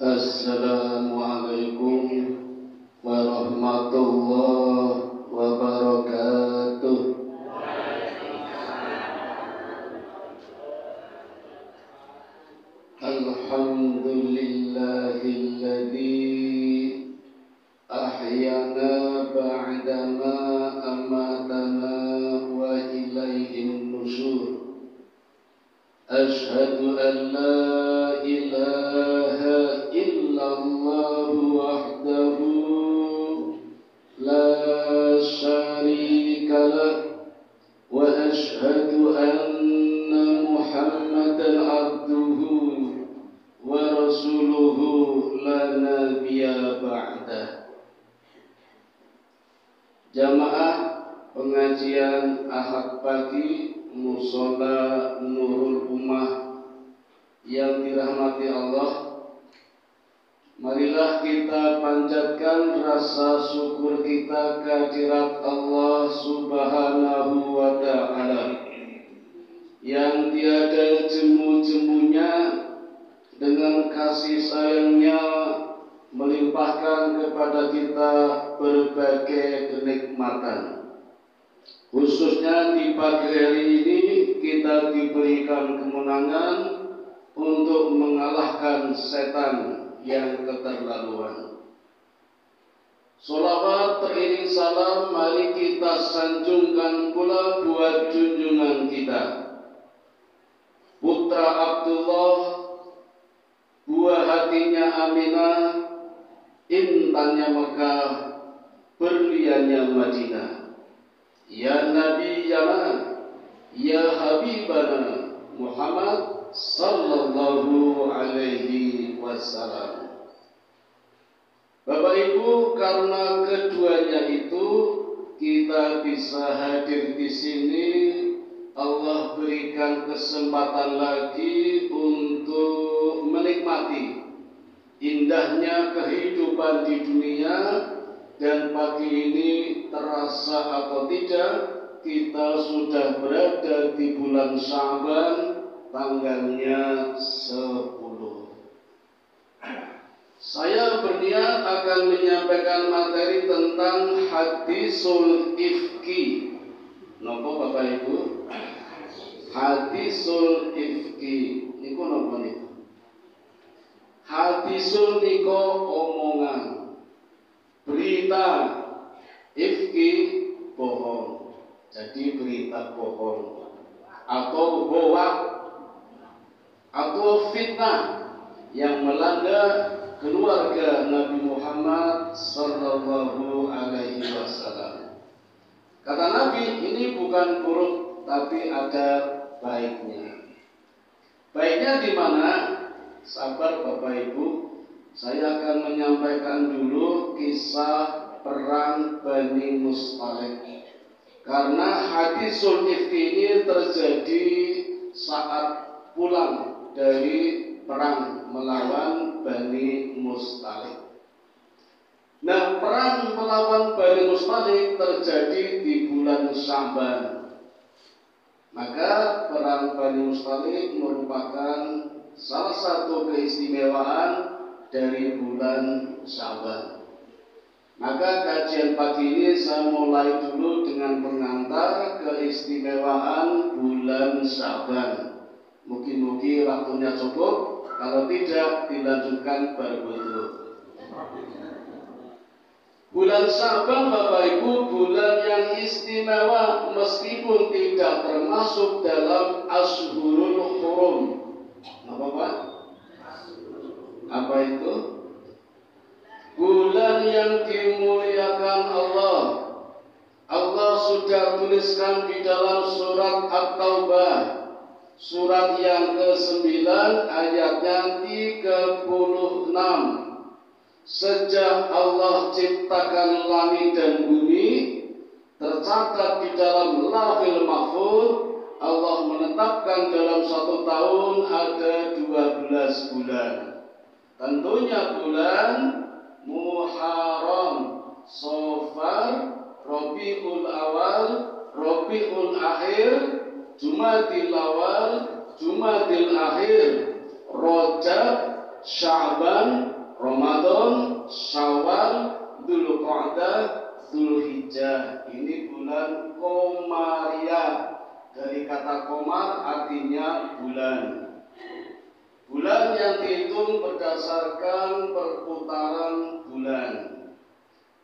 Assalamualaikum warahmatullahi wabarakatuh. Alhamdulillahilladzi ahyana ba'dama amatana wa ilaihin nusyur. Ashhadu an la ilaha illallah wahdahu la syarika lah wa ashhadu anna Muhammadan abduhu wa rasuluhu la nabiyya ba'dah. Jamaah pengajian Ahad pagi Mushola Nurul Ummah yang dirahmati Allah, marilah kita panjatkan rasa syukur kita kehadirat Allah Subhanahu wa ta'ala yang tiada jemu-jemunya dengan kasih sayangnya melimpahkan kepada kita berbagai kenikmatan. Khususnya di pagi hari ini kita diberikan kemenangan untuk mengalahkan setan yang keterlaluan. Sholawat beriring salam mari kita sanjungkan pula buat junjungan kita, putra Abdullah, buah hatinya Aminah, intannya Mekah, berliannya Madinah. Ya Nabi Yana, Ya Habibana Muhammad sallallahu alaihi wasallam. Bapak Ibu, karena keduanya itu kita bisa hadir di sini, Allah berikan kesempatan lagi untuk menikmati indahnya kehidupan di dunia. Dan pagi ini terasa atau tidak, kita sudah berada di bulan Sya'ban, tanggalnya 10. Saya berniat akan menyampaikan materi tentang hadisul ifki. Napa Bapak Ibu? Hadisul ifki. Niku napa niku? Hadisul niku omongan, berita, ifki bohong. Jadi berita bohong atau hoak atau fitnah yang melanda keluarga Nabi Muhammad sallallahu alaihi wasallam. Kata Nabi, ini bukan buruk tapi ada baiknya. Baiknya di mana? Sabar Bapak Ibu, saya akan menyampaikan dulu kisah perang Bani Mustalik. Karena hadisul ifki ini terjadi saat pulang dari perang melawan Bani Mustalik. Nah, perang melawan Bani Mustalik terjadi di bulan Sya'ban. Maka perang Bani Mustalik merupakan salah satu keistimewaan dari bulan Sya'ban. Maka kajian pagi ini saya mulai dulu dengan pengantar keistimewaan bulan Sya'ban. Mungkin waktunya cukup, kalau tidak dilanjutkan berikutnya. Bulan Sya'ban Bapak Ibu, bulan yang istimewa meskipun tidak termasuk dalam Ashhurul Hurum. Apa Pak? Apa itu? Bulan yang dimuliakan Allah. Allah sudah tuliskan di dalam surat At-Taubah, surat yang ke-9 ayatnya 36. Sejak Allah ciptakan langit dan bumi, tercatat di dalam Lauhul Mahfuz, Allah menetapkan dalam 1 tahun ada 12 bulan. Tentunya bulan Muharram, Safar, Rabiul Awal, Rabiul Akhir, Jumadil Awal, Jumadil Akhir, Rajab, Sya'ban, Ramadan, Syawal, Dzulqa'dah, Dzulhijjah. Ini bulan Komariah. Dari kata komar artinya bulan. Bulan yang dihitung berdasarkan perputaran bulan.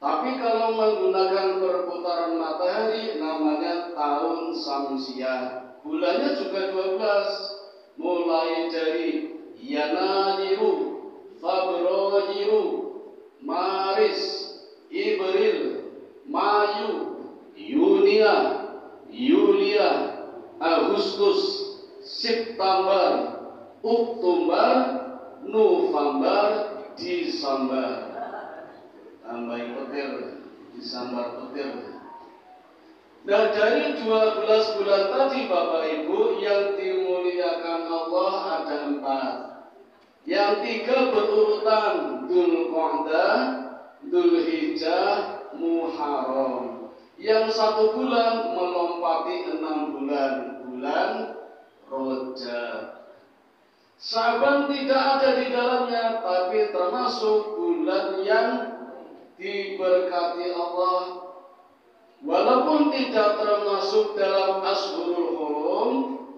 Tapi kalau menggunakan perputaran matahari namanya tahun Samsiah. Bulannya juga 12. Mulai dari Yanairu, Februari, Maris, April, Mayu, Yunia, Yulia, Agustus, September, Oktober, November, Desember. Tambahin petir, Desember petir. Nah, dari 12 bulan tadi Bapak Ibu yang dimuliakan Allah ada 4. Yang 3 berurutan, Dzulqa'dah, Dzulhijjah, Muharram. Yang 1 bulan melompati 6 bulan, bulan Rajab. Sya'ban tidak ada di dalamnya, tapi termasuk bulan yang diberkati Allah. Walaupun tidak termasuk dalam Ashhurul Hurum,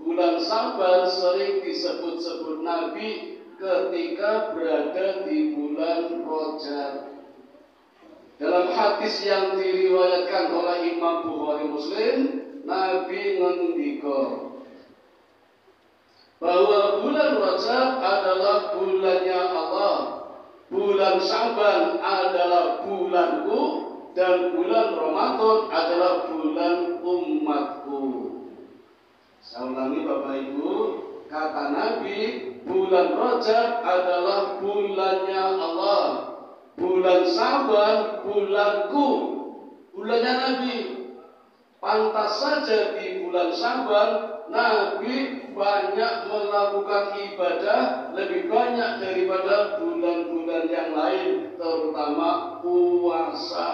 bulan Sya'ban sering disebut-sebut Nabi ketika berada di bulan Rajab. Dalam hadis yang diriwayatkan oleh Imam Bukhari Muslim, Nabi ngendika bahwa bulan Rajab adalah bulannya Allah, bulan Sya'ban adalah bulanku, dan bulan Ramadan adalah bulan umatku. Saya ulangi Bapak Ibu, kata Nabi, bulan Rajab adalah bulannya Allah, bulan Sya'ban bulanku, bulannya Nabi. Pantas saja di bulan Sya'ban Nabi banyak melakukan ibadah lebih banyak daripada bulan-bulan yang lain, terutama puasa.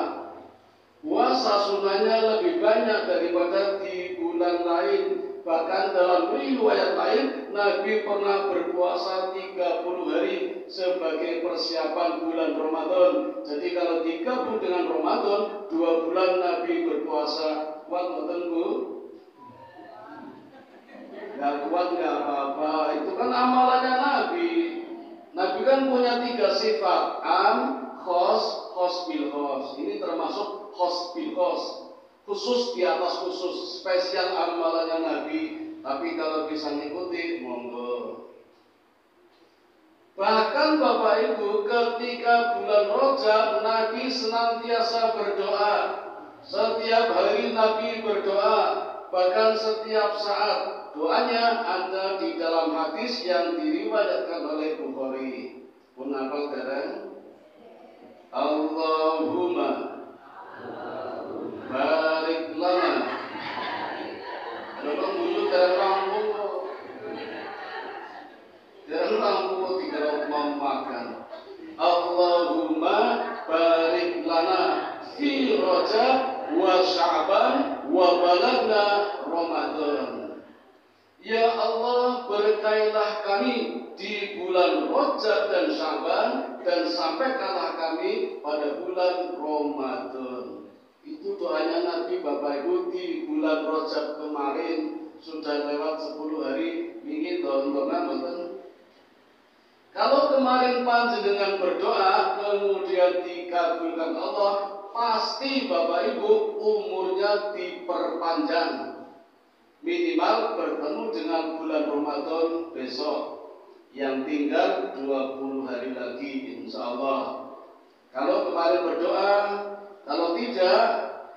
Puasa sunnahnya lebih banyak daripada di bulan lain. Bahkan dalam riwayat lain, Nabi pernah berpuasa 30 hari sebagai persiapan bulan Ramadan. Jadi kalau digabung dengan Ramadan, 2 bulan Nabi berpuasa. Kuat mboten Bu? Gak kuat gak apa-apa. Itu kan amalannya Nabi. Nabi kan punya 3 sifat. Am, khos, khos bil khos. Ini termasuk khos bil khos. Khusus di atas khusus, spesial amalannya Nabi. Tapi kalau bisa ngikuti, monggo. Bahkan Bapak Ibu, ketika bulan Rajab, Nabi senantiasa berdoa. Setiap hari Nabi berdoa, bahkan setiap saat. Doanya ada di dalam hadis yang diriwayatkan oleh Bukhari. Pun apa dereng? Allahumma barik lana. Kalau bulu dari rampung, dari rampung tidak mau makan. Allahumma barik lana fi Rajab wa Sya'ban wa balagna Ramadan. Ya Allah, berkailah kami di bulan Rajab dan Sya'ban, dan sampaikanlah kami pada bulan Ramadan. Itu doanya Nabi Bapak Ibu di bulan Rajab kemarin. Sudah lewat 10 hari, ingin doa-doa. Kalau kemarin panjenengan berdoa kemudian dikabulkan Allah, pasti Bapak Ibu umurnya diperpanjang. Minimal bertemu dengan bulan Ramadan besok, yang tinggal 20 hari lagi insya Allah. Kalau kemarin berdoa, kalau tidak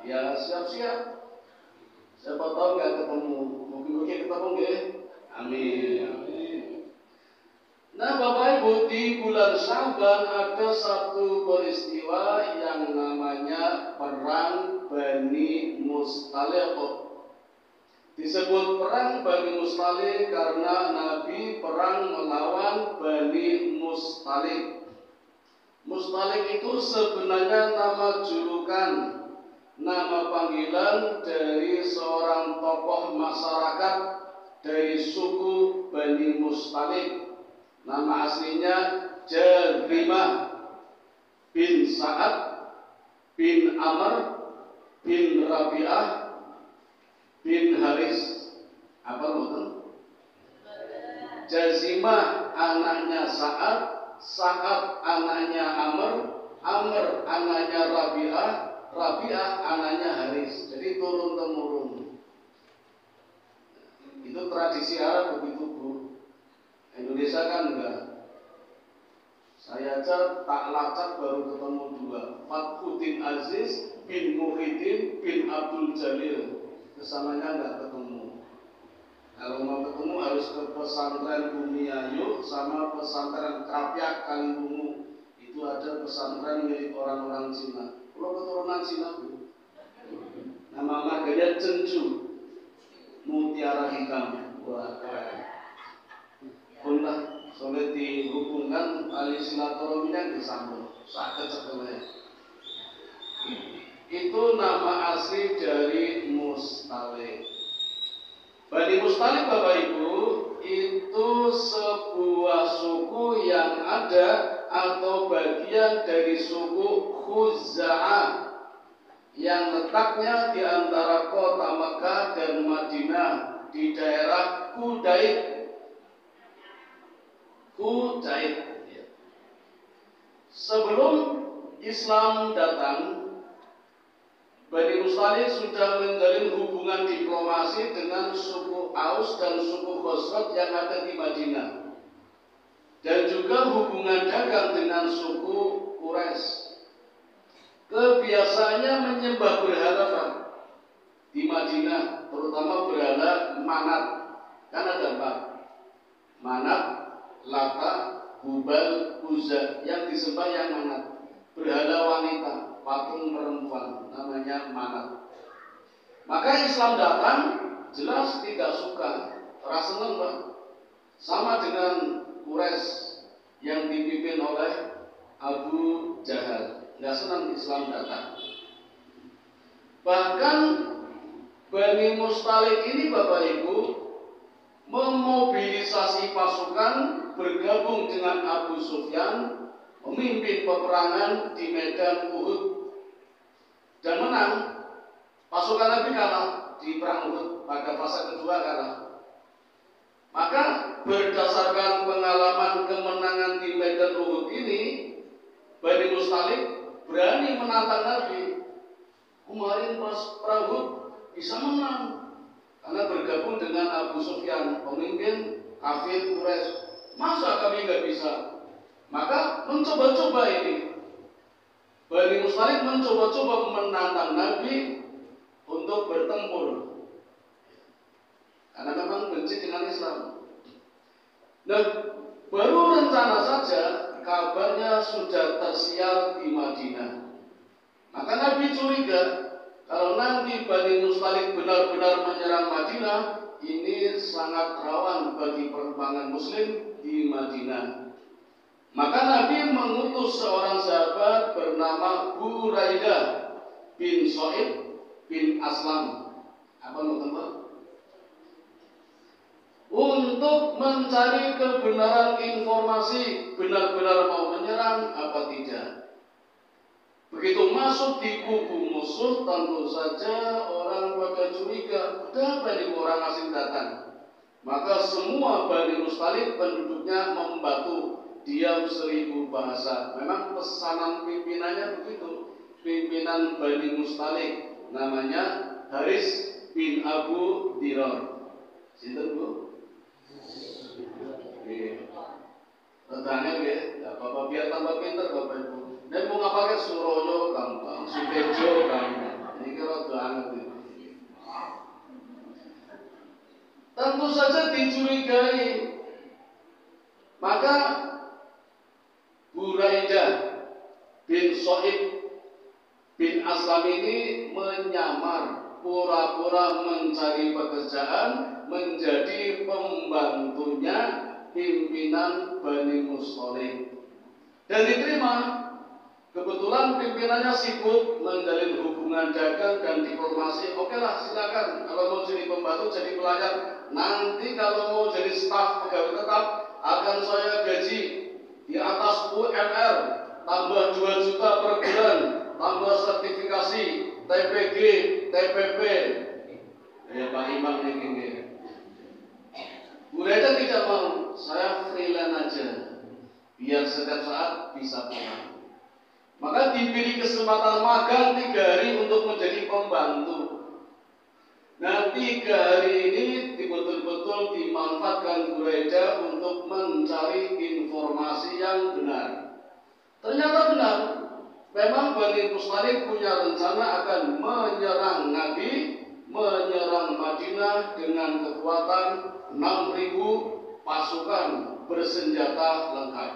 ya siap-siap. Siapa tahu nggak ketemu, mungkin ketemu nggak? Amin. Nah Bapak Ibu, di bulan Sya'ban ada satu peristiwa yang namanya Perang Bani Mustaliq. Disebut Perang Bani Mustaliq karena Nabi perang melawan Bani Mustaliq. Mustaliq itu sebenarnya nama julukan, nama panggilan dari seorang tokoh masyarakat dari suku Bani Mustaliq. Nama aslinya Jazimah bin Sa'ad bin Amr bin Rabi'ah bin Haris. Apa betul? Jazimah anaknya Sa'ad, Sa'ad anaknya Amr, Amr anaknya Rabi'ah, Rabi'ah anaknya Haris. Jadi turun temurun. Itu tradisi Arab begitu, Bu. Indonesia kan enggak. Saya aja tak lacak baru ketemu dua, Fathuddin Aziz bin Muhyiddin bin Abdul Jalil. Kesananya enggak ketemu. Kalau mau ketemu harus ke pesantren Bumi Ayu sama pesantren Krapyak Kaliwungu. Itu ada pesantren milik orang-orang Cina. Kalau keturunan Cina, Bu. Nama marganya Cenju, mutiara hitam. Wah, keren. Punlah soleh dihubungkan ali silaturahminya disambung. Sakit sekali. Itu nama asli dari Mustalik. Bani Mustalik, Bapak Ibu, itu sebuah suku yang ada atau bagian dari suku Khuza'ah yang letaknya di antara kota Mekah dan Madinah di daerah Kudaid. Sebelum Islam datang, Bani Mustalik sudah menjalin hubungan diplomasi dengan suku Aus dan suku Khosraj yang ada di Madinah, dan juga hubungan dagang dengan suku Quraisy. Kebiasaannya menyembah berhala di Madinah, terutama berhala Manat. Kan ada 4, Manat, Lata, Hubal, Uzza. Yang disembah yang Manat, berhala wanita, patung perempuan, namanya Manat. Maka Islam datang, jelas tidak suka, rasa senang, Pak. Sama dengan Quraisy yang dipimpin oleh Abu Jahal, nggak senang Islam datang. Bahkan Bani Mustalik ini, Bapak Ibu, memobilisasi pasukan bergabung dengan Abu Sufyan, memimpin peperangan di medan Uhud dan menang. Pasukan Nabi kalah di perang Uhud, pada fase kedua kalah. Maka berdasarkan pengalaman kemenangan di medan Uhud ini, Bani Mustalik berani menantang Nabi. Kemarin pas perang Uhud bisa menang karena bergabung dengan Abu Sufyan, pemimpin kafir Quraisy. Masa kami nggak bisa? Maka mencoba-coba ini. Bani Mustalik mencoba-coba menantang Nabi untuk bertempur, karena memang benci dengan Islam. Nah, baru rencana saja kabarnya sudah tersiar di Madinah. Maka Nabi curiga kalau nanti Bani Mustalik benar-benar menyerang Madinah, ini sangat rawan bagi perkembangan Muslim di Madinah. Maka Nabi mengutus seorang sahabat bernama Buraidah bin So'id bin Aslam. Apa teman-teman? Untuk mencari kebenaran informasi, benar-benar mau menyerang apa tidak. Begitu masuk di kubu musuh, tentu saja orang pada curiga, ada Bani orang asing datang. Maka semua Bani Mustalik penduduknya membatu, diam 1000 bahasa. Memang pesanan pimpinannya begitu. Pimpinan Bani Mustalik namanya Haris bin Abu Dirar. Sinten, Bu? Tentangnya ya, tidak apa-apa, biar tambah pinter Bapak Ibu. Dan mau ngapalnya Suroyo gampang, Sutejo gampang. Ini kira banget itu. Tentu saja dicurigai. Maka Buraidah bin So'id bin Aslam ini menyamar, pura-pura mencari pekerjaan, menjadi pembantunya pimpinan Bani Mustalik, dan diterima. Kebetulan pimpinannya sibuk menjalin hubungan dagang dan diplomasi. Oke lah, silakan. Kalau mau jadi pembantu, jadi pelayan. Nanti kalau mau jadi staf pegawai tetap, akan saya gaji di atas UMR, tambah 2 juta per bulan, tambah sertifikasi, TPG, TPP. Ya Pak Imam ini. Bu Reda tidak mau, saya freelance aja, biar setiap saat bisa pulang. Maka diberi kesempatan magang 3 hari untuk menjadi pembantu. Nah 3 hari ini betul-betul dimanfaatkan Bu Reda untuk mencari informasi yang benar. Ternyata benar, memang Bani Mustalik punya rencana akan menyerang Nabi, menyerang Madinah dengan kekuatan 6.000 pasukan bersenjata lengkap.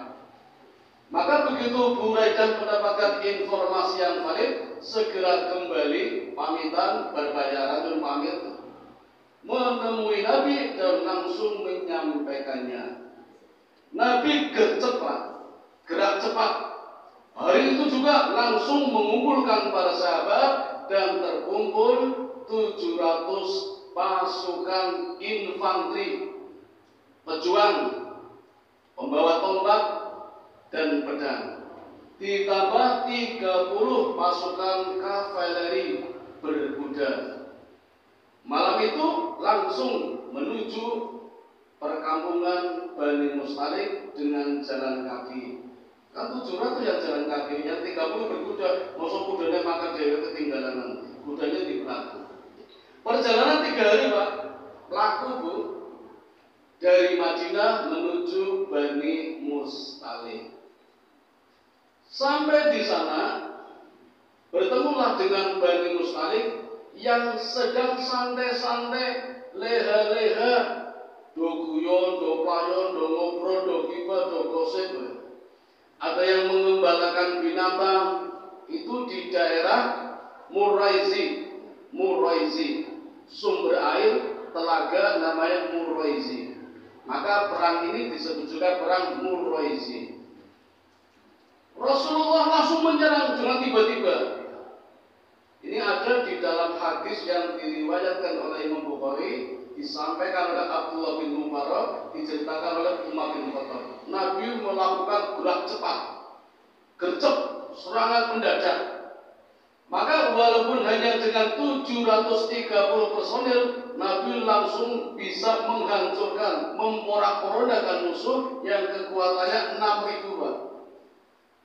Maka begitu Buraidah mendapatkan informasi yang valid, segera kembali pamitan berbayaran dan pamit menemui Nabi dan langsung menyampaikannya. Nabi gerak cepat. Hari itu juga langsung mengumpulkan para sahabat dan terkumpul 700 pasukan infanteri, pejuang, pembawa tombak dan pedang, ditambah 30 pasukan kavaleri berkuda. Malam itu langsung menuju perkampungan Bani Mustalik dengan jalan kaki. Kan 700 yang jalan kaki, yang 30 berkuda. Masuk kudanya makan dewa ketinggalan, kudanya di belakang. Perjalanan 3 hari Pak, laku Bu, dari Madinah menuju Bani Mustalik. Sampai di sana bertemulah dengan Bani Mustalik yang sedang santai-santai, leha-leha, do guyon, do playon, do ngobrol, do gibah, do gosip. Ada yang mengembalakan binatang, itu di daerah Muraizi, sumber air telaga namanya Muraizi. Maka perang ini disebut juga perang Muraizi. Rasulullah langsung menyerang dengan tiba-tiba. Ini ada di dalam hadis yang diriwayatkan oleh Imam Bukhari, disampaikan oleh Abdullah bin Mubarak, diceritakan oleh Umar bin Khattab. Nabi melakukan gerak cepat, gercep, serangan mendadak. Maka walaupun hanya dengan 730 personil, Nabi langsung bisa menghancurkan, memporak-porandakan musuh yang kekuatannya 6.000 Pak.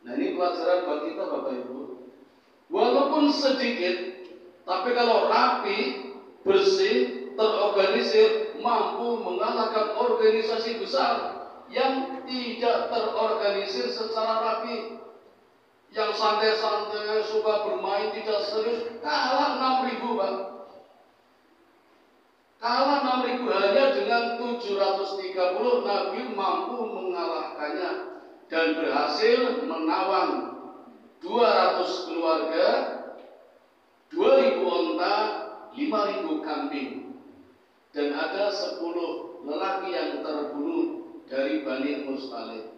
Nah ini pelajaran buat kita Bapak Ibu. Walaupun sedikit, tapi kalau rapi, bersih, terorganisir, mampu mengalahkan organisasi besar yang tidak terorganisir secara rapi, yang santai-santai, suka bermain, tidak serius, kalah 6.000 Pak. Kalah 6.000 hanya dengan 730, Nabi mampu mengalahkannya dan berhasil menawan 200 keluarga, 2.000 onta, 5.000 kambing, dan ada 10 lelaki yang terbunuh dari Bani Mustalik.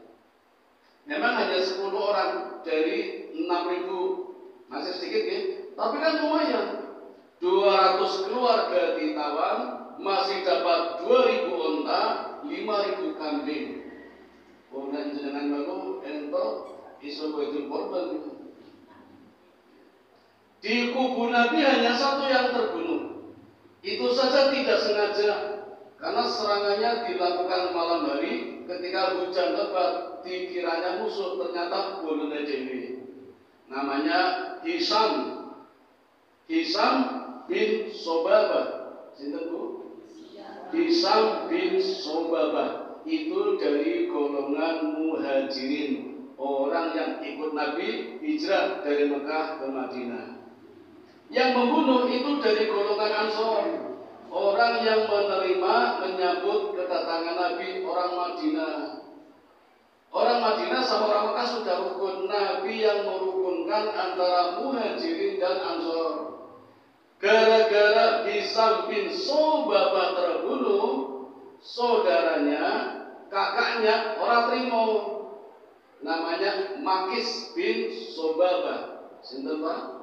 Memang hanya 10 orang dari 6.000, masih sedikit ya, tapi kan lumayan. 200 keluarga ditawan, masih dapat 2.000 onta, 5.000 kambing. Kemudian jenengan baru ento isu itu korban. Di kubu Nabi hanya 1 yang terbunuh. Itu saja tidak sengaja, karena serangannya dilakukan malam hari ketika hujan lebat, dikiranya musuh, ternyata bolone dewi. Namanya Hisam bin Sobabah. Sinten Bu? Hisam bin Sobabah itu dari golongan muhajirin, orang yang ikut Nabi hijrah dari Mekah ke Madinah. Yang membunuh itu dari golongan Ansor, orang yang menerima, menyambut kedatangan Nabi, orang Madinah. Orang Madinah sama orang Mekah sudah rukun. Nabi yang merukunkan antara muhajirin dan Ansor. Gara-gara Hisam bin Sobabah terbunuh, saudaranya, kakaknya orang terima, namanya Makis bin Sobabah. Sinten Pak?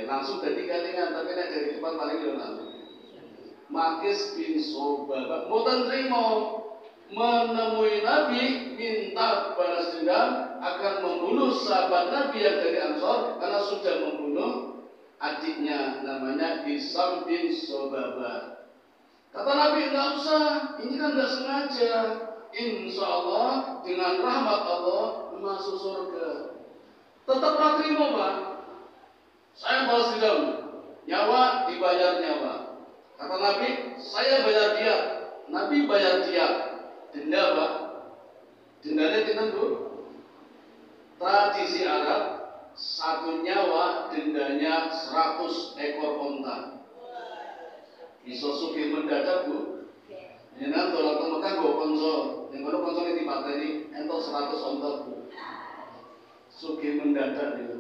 Langsung dari kalingan, tapi nek dari depan paling yo langsung. Makis bin Sobabah mboten trimo. menemui Nabi minta balas dendam akan membunuh sahabat Nabi yang dari Ansor karena sudah membunuh adiknya namanya Hisam bin Sobaba. Kata Nabi, enggak usah, ini kan enggak sengaja. Insya Allah dengan rahmat Allah masuk surga. Tetaplah terima, Pak. Saya balas dendam, nyawa dibayar nyawa. Kata Nabi, saya bayar dia. Nabi bayar dia. Denda, Pak. Dendanya kita tuh. Tradisi Arab, satu nyawa dendanya 100 ekor onta. Bisa sugih mendadak, Bu. Jenengan dolan ke Mekah nggo konco. Ning kono koncone dipateni entuk 100 onta, Bu. Sugih mendadak itu.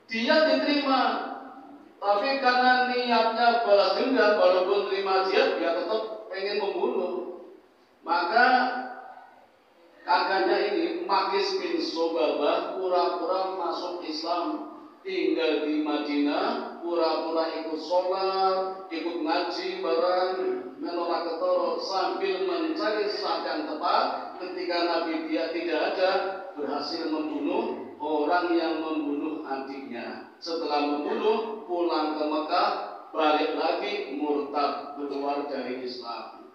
Dia diterima, tapi karena niatnya balas dendam, walaupun terima jihad, dia tetap pengen membunuh. Maka kakaknya ini, Makis bin Sobabah, pura-pura masuk Islam, tinggal di Madinah, pura-pura ikut sholat, ikut ngaji bareng, menolak ketoro, sambil mencari saat yang tepat. Ketika Nabi dia tidak ada, berhasil membunuh orang yang membunuh adiknya. Setelah membunuh, pulang ke Mekah, balik lagi murtad, keluar dari Islam.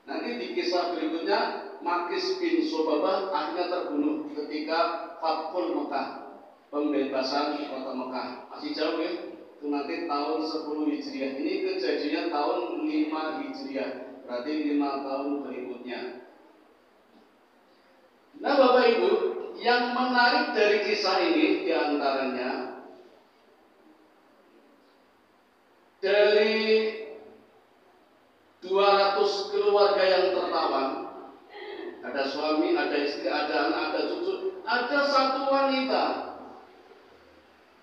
Nanti di kisah berikutnya, Makis bin Sobabah akhirnya terbunuh ketika Fathul Mekah, pembebasan kota Mekah. Masih jauh ya, itu nanti tahun 10 Hijriah. Ini kejadian tahun 5 Hijriah, berarti 5 tahun berikutnya. Nah Bapak Ibu, yang menarik dari kisah ini diantaranya dari 200 keluarga yang tertawan, ada suami, ada istri, ada anak, ada cucu, ada satu wanita.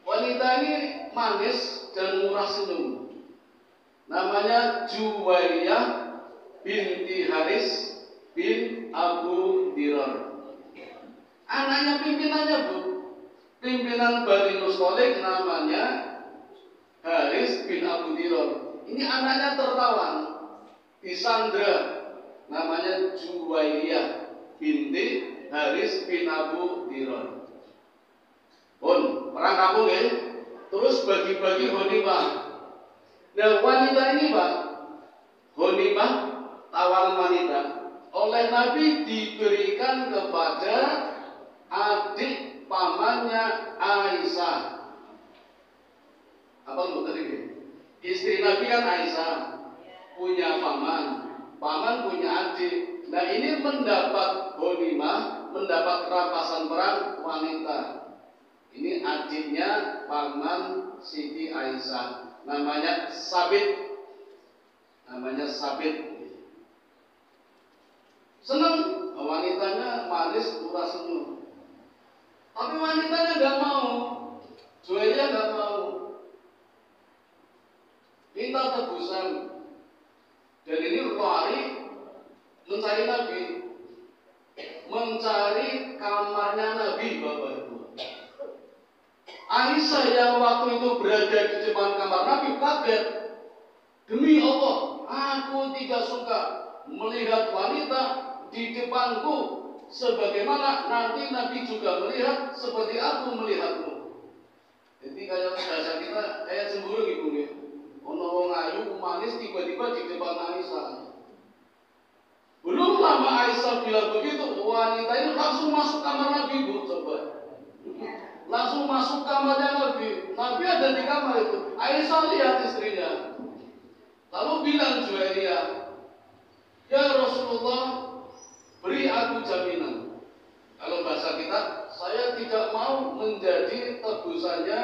Wanita ini manis dan murah senyum. Namanya Juwairiyah binti Haris bin Abu Dirar. Anaknya pimpinannya, Bu. Pimpinan Bani Mustalik namanya Haris bin Abu Dirar. Ini anaknya tertawan, disandra, namanya Juwairiyah binti Haris bin Abu Dirar. Pun perang kampung ya, terus bagi-bagi ghanimah. Nah wanita ini Pak, ghanimah tawaran wanita oleh Nabi diberikan kepada adik pamannya Aisyah. Apa untuk tadi? Istri Nabi kan Aisyah, punya paman, paman punya adik. Nah ini mendapat ghanimah, mendapat rampasan perang wanita. Ini adiknya paman Siti Aisyah, namanya Sabit. Namanya Sabit. Senang, wanitanya manis, murah senyum. Tapi wanitanya nggak mau, Juwairiyah nggak mau. Minta tebusan. Dan ini lari mencari Nabi, mencari kamarnya Nabi, Bapak Ibu. Aisyah yang waktu itu berada di depan kamar Nabi kaget. Demi Allah, aku tidak suka melihat wanita di depanku, sebagaimana nanti Nabi juga melihat seperti aku melihatmu. Jadi kayak bahasa kita kayak cemburu gitu ya. Ono wong ayu manis tiba-tiba di depan Aisyah. Belum lama Aisyah bilang begitu, wanita ini langsung masuk kamar Nabi, Bu, coba. Langsung masuk kamarnya Nabi. Nabi ada di kamar itu. Aisyah lihat istrinya. Lalu bilang Juwairiyah, ya Rasulullah, beri aku jaminan. Kalau bahasa kita, saya tidak mau menjadi tebusannya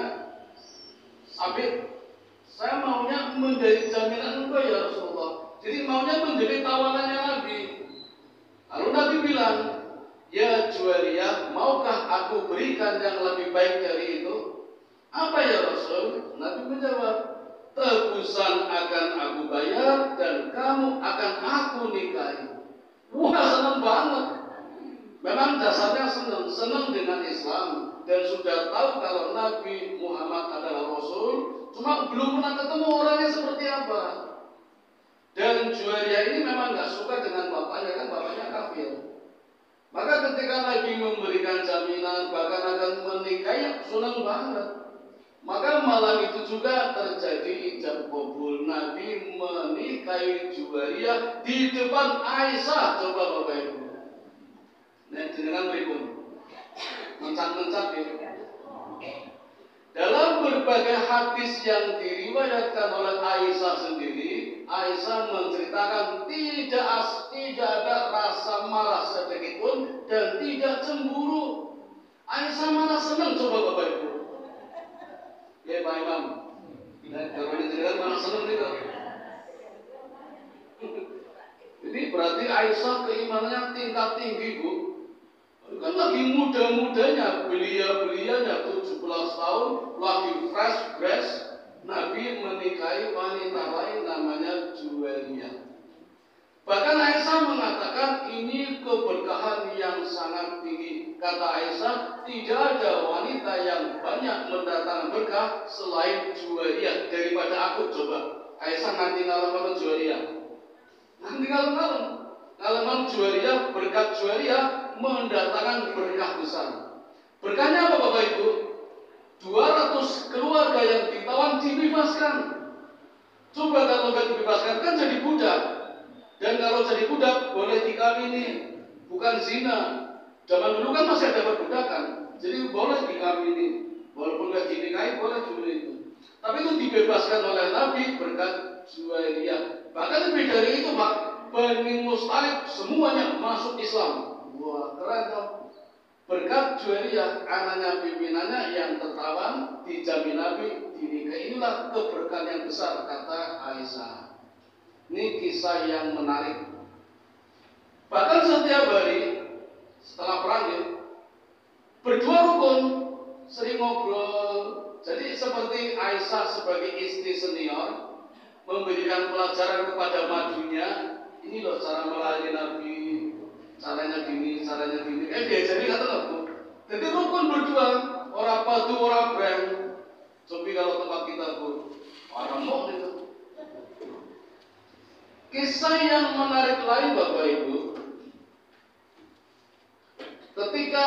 Sabit. Saya maunya menjadi jaminan engkau ya Rasulullah. Jadi maunya menjadi tawanannya Nabi. Lalu Nabi bilang, ya Juwairiyah, maukah aku berikan yang lebih baik dari itu? Apa ya Rasul? Nabi menjawab, tebusan akan aku bayar dan kamu akan aku nikahi. Wah, senang banget. Memang dasarnya senang dengan Islam dan sudah tahu kalau Nabi Muhammad adalah Rasul, cuma belum pernah ketemu orangnya seperti apa. Dan Juwairiyah ini memang nggak suka dengan bapaknya, kan bapaknya kafir. Maka ketika Nabi memberikan jaminan bahkan akan menikahi, senang banget. Maka malam itu juga terjadi ijab kabul. Nabi menikahi Juwairiyah di depan Aisyah. Coba Bapak Ibu. Nah, jenengan berikut. Mencak-mencak ya. Dalam berbagai hadis yang diriwayatkan oleh Aisyah sendiri, Aisyah menceritakan tidak ada rasa marah sedikit pun dan tidak cemburu. Aisyah malah senang, coba Bapak Ibu. Ya Pak Imam. Nah, kalau diceritakan malah senang juga. Ini berarti Aisyah keimanannya tingkat tinggi, Bu. Kan lagi muda-mudanya, belia-belianya 17 tahun, lagi fresh grass, Nabi menikahi wanita lain namanya Juwairiyah. Bahkan Aisyah mengatakan ini keberkahan yang sangat tinggi. Kata Aisyah, tidak ada wanita yang banyak mendatangkan berkah selain Juwairiyah daripada aku. Coba, Aisyah nanti ngalam Juwairiyah. Nanti ngalam Juwairiyah, berkat Juwairiyah mendatangkan berkah besar. Berkahnya apa Bapak Ibu? 200 keluarga yang ditawan dibebaskan. Coba kalau nggak dibebaskan kan jadi budak. Dan kalau jadi budak boleh dikawini, bukan zina. Zaman dulu kan masih ada perbudakan, jadi boleh dikawini, walaupun nggak dinikahi boleh dulu itu. Tapi itu dibebaskan oleh Nabi berkat Juwairiyah. Bahkan lebih dari itu Pak, Bani Musthalib semuanya masuk Islam. Wah keren toh. Berkat Juwairiyah, anaknya pimpinannya yang tertawan dijamin Nabi dinikahi. Inilah keberkahan yang besar kata Aisyah. Ini kisah yang menarik. Bahkan setiap hari setelah perang ya, berdua rukun sering ngobrol. Jadi seperti Aisyah sebagai istri senior memberikan pelajaran kepada madunya. Ini loh cara melayani Nabi, caranya gini, caranya gini. Diajari kata loh. Jadi rukun berdua, orang padu, orang brand. Coba kalau tempat kita Bu, orang mau itu. Kisah yang menarik lain Bapak Ibu, ketika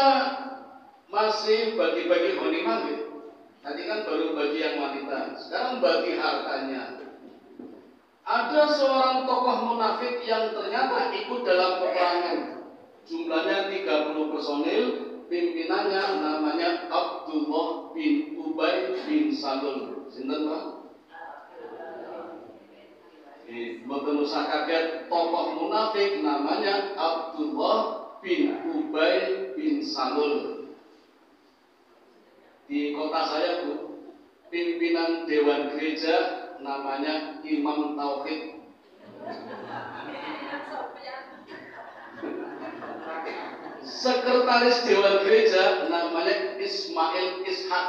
masih bagi-bagi ghanimah, tadi kan baru bagi yang wanita, sekarang bagi hartanya. Ada seorang tokoh munafik yang ternyata ikut dalam peperangan. Jumlahnya 30 personil, pimpinannya namanya Abdullah bin Ubay bin Salul. Sinten Pak? Mboten usah kaget, tokoh munafik namanya Abdullah bin Ubay bin Salul. Di kota saya Bu, pimpinan Dewan Gereja namanya Imam Tauhid. Sekretaris Dewan Gereja namanya Ismail Ishak.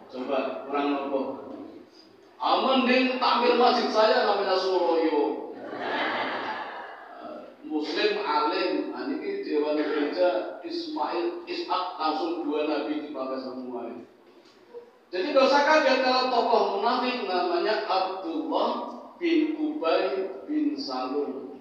Coba kurang nopo. Mending tampil masjid saya namanya Suroyo. Muslim alim, ini Dewan Gereja Ismail Ishak, langsung 2 nabi dipakai semua. Jadi gak usah kaget kalau tokoh munafik namanya Abdullah bin Ubay bin Salul.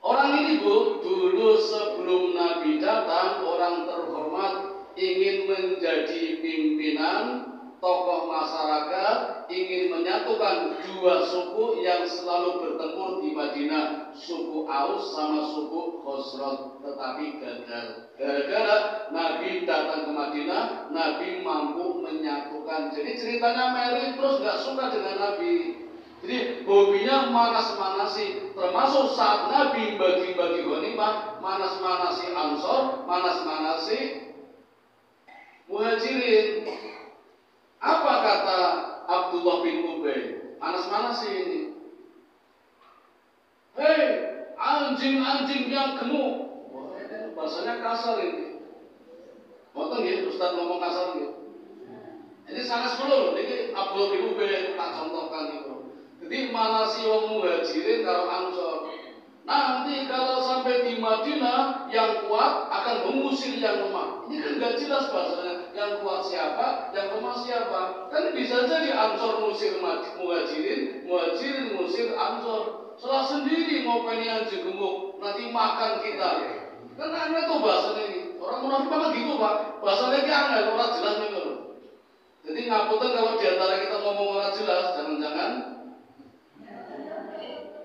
Orang ini Bu, dulu sebelum Nabi datang, orang terhormat ingin menjadi pimpinan tokoh masyarakat, ingin menyatukan 2 suku yang selalu bertempur di Madinah, suku Aus sama suku Khosraj, tetapi gagal. Gara-gara Nabi datang ke Madinah, Nabi mampu menyatukan. Jadi ceritanya Mary terus gak suka dengan Nabi. Jadi hobinya manas-manasi, termasuk saat Nabi bagi-bagi ghanimah, manas-manasi Ansor, manas-manasi Muhajirin. Apa kata Abdullah bin Ubay? Manas-manasi ini. Hei, anjing-anjing yang gemuk. Wah, ini bahasanya kasar ini. Mboten nggih, Ustaz ngomong kasar nggih. Ini sangat sepuluh. Ini Abdullah bin Ubay tak contohkan itu. Jadi manasi wong Muhajirin karo Ansor. Nanti kalau sampai di Madinah yang kuat akan mengusir yang lemah. Ini kan nggak jelas bahasanya. Yang kuat siapa, yang lemah siapa. Kan bisa jadi Ansor ngusir Muhajirin, Muhajirin ngusir Ansor. Salah sendiri ngopeni anjing gemuk, nanti makan kita. Kan aneh tuh bahasanya ini. Orang munafik banget gitu Pak. Bahasanya ini aneh, orang jelas memang. Jadi ngapunten kalau diantara kita ngomong orang jelas, jangan-jangan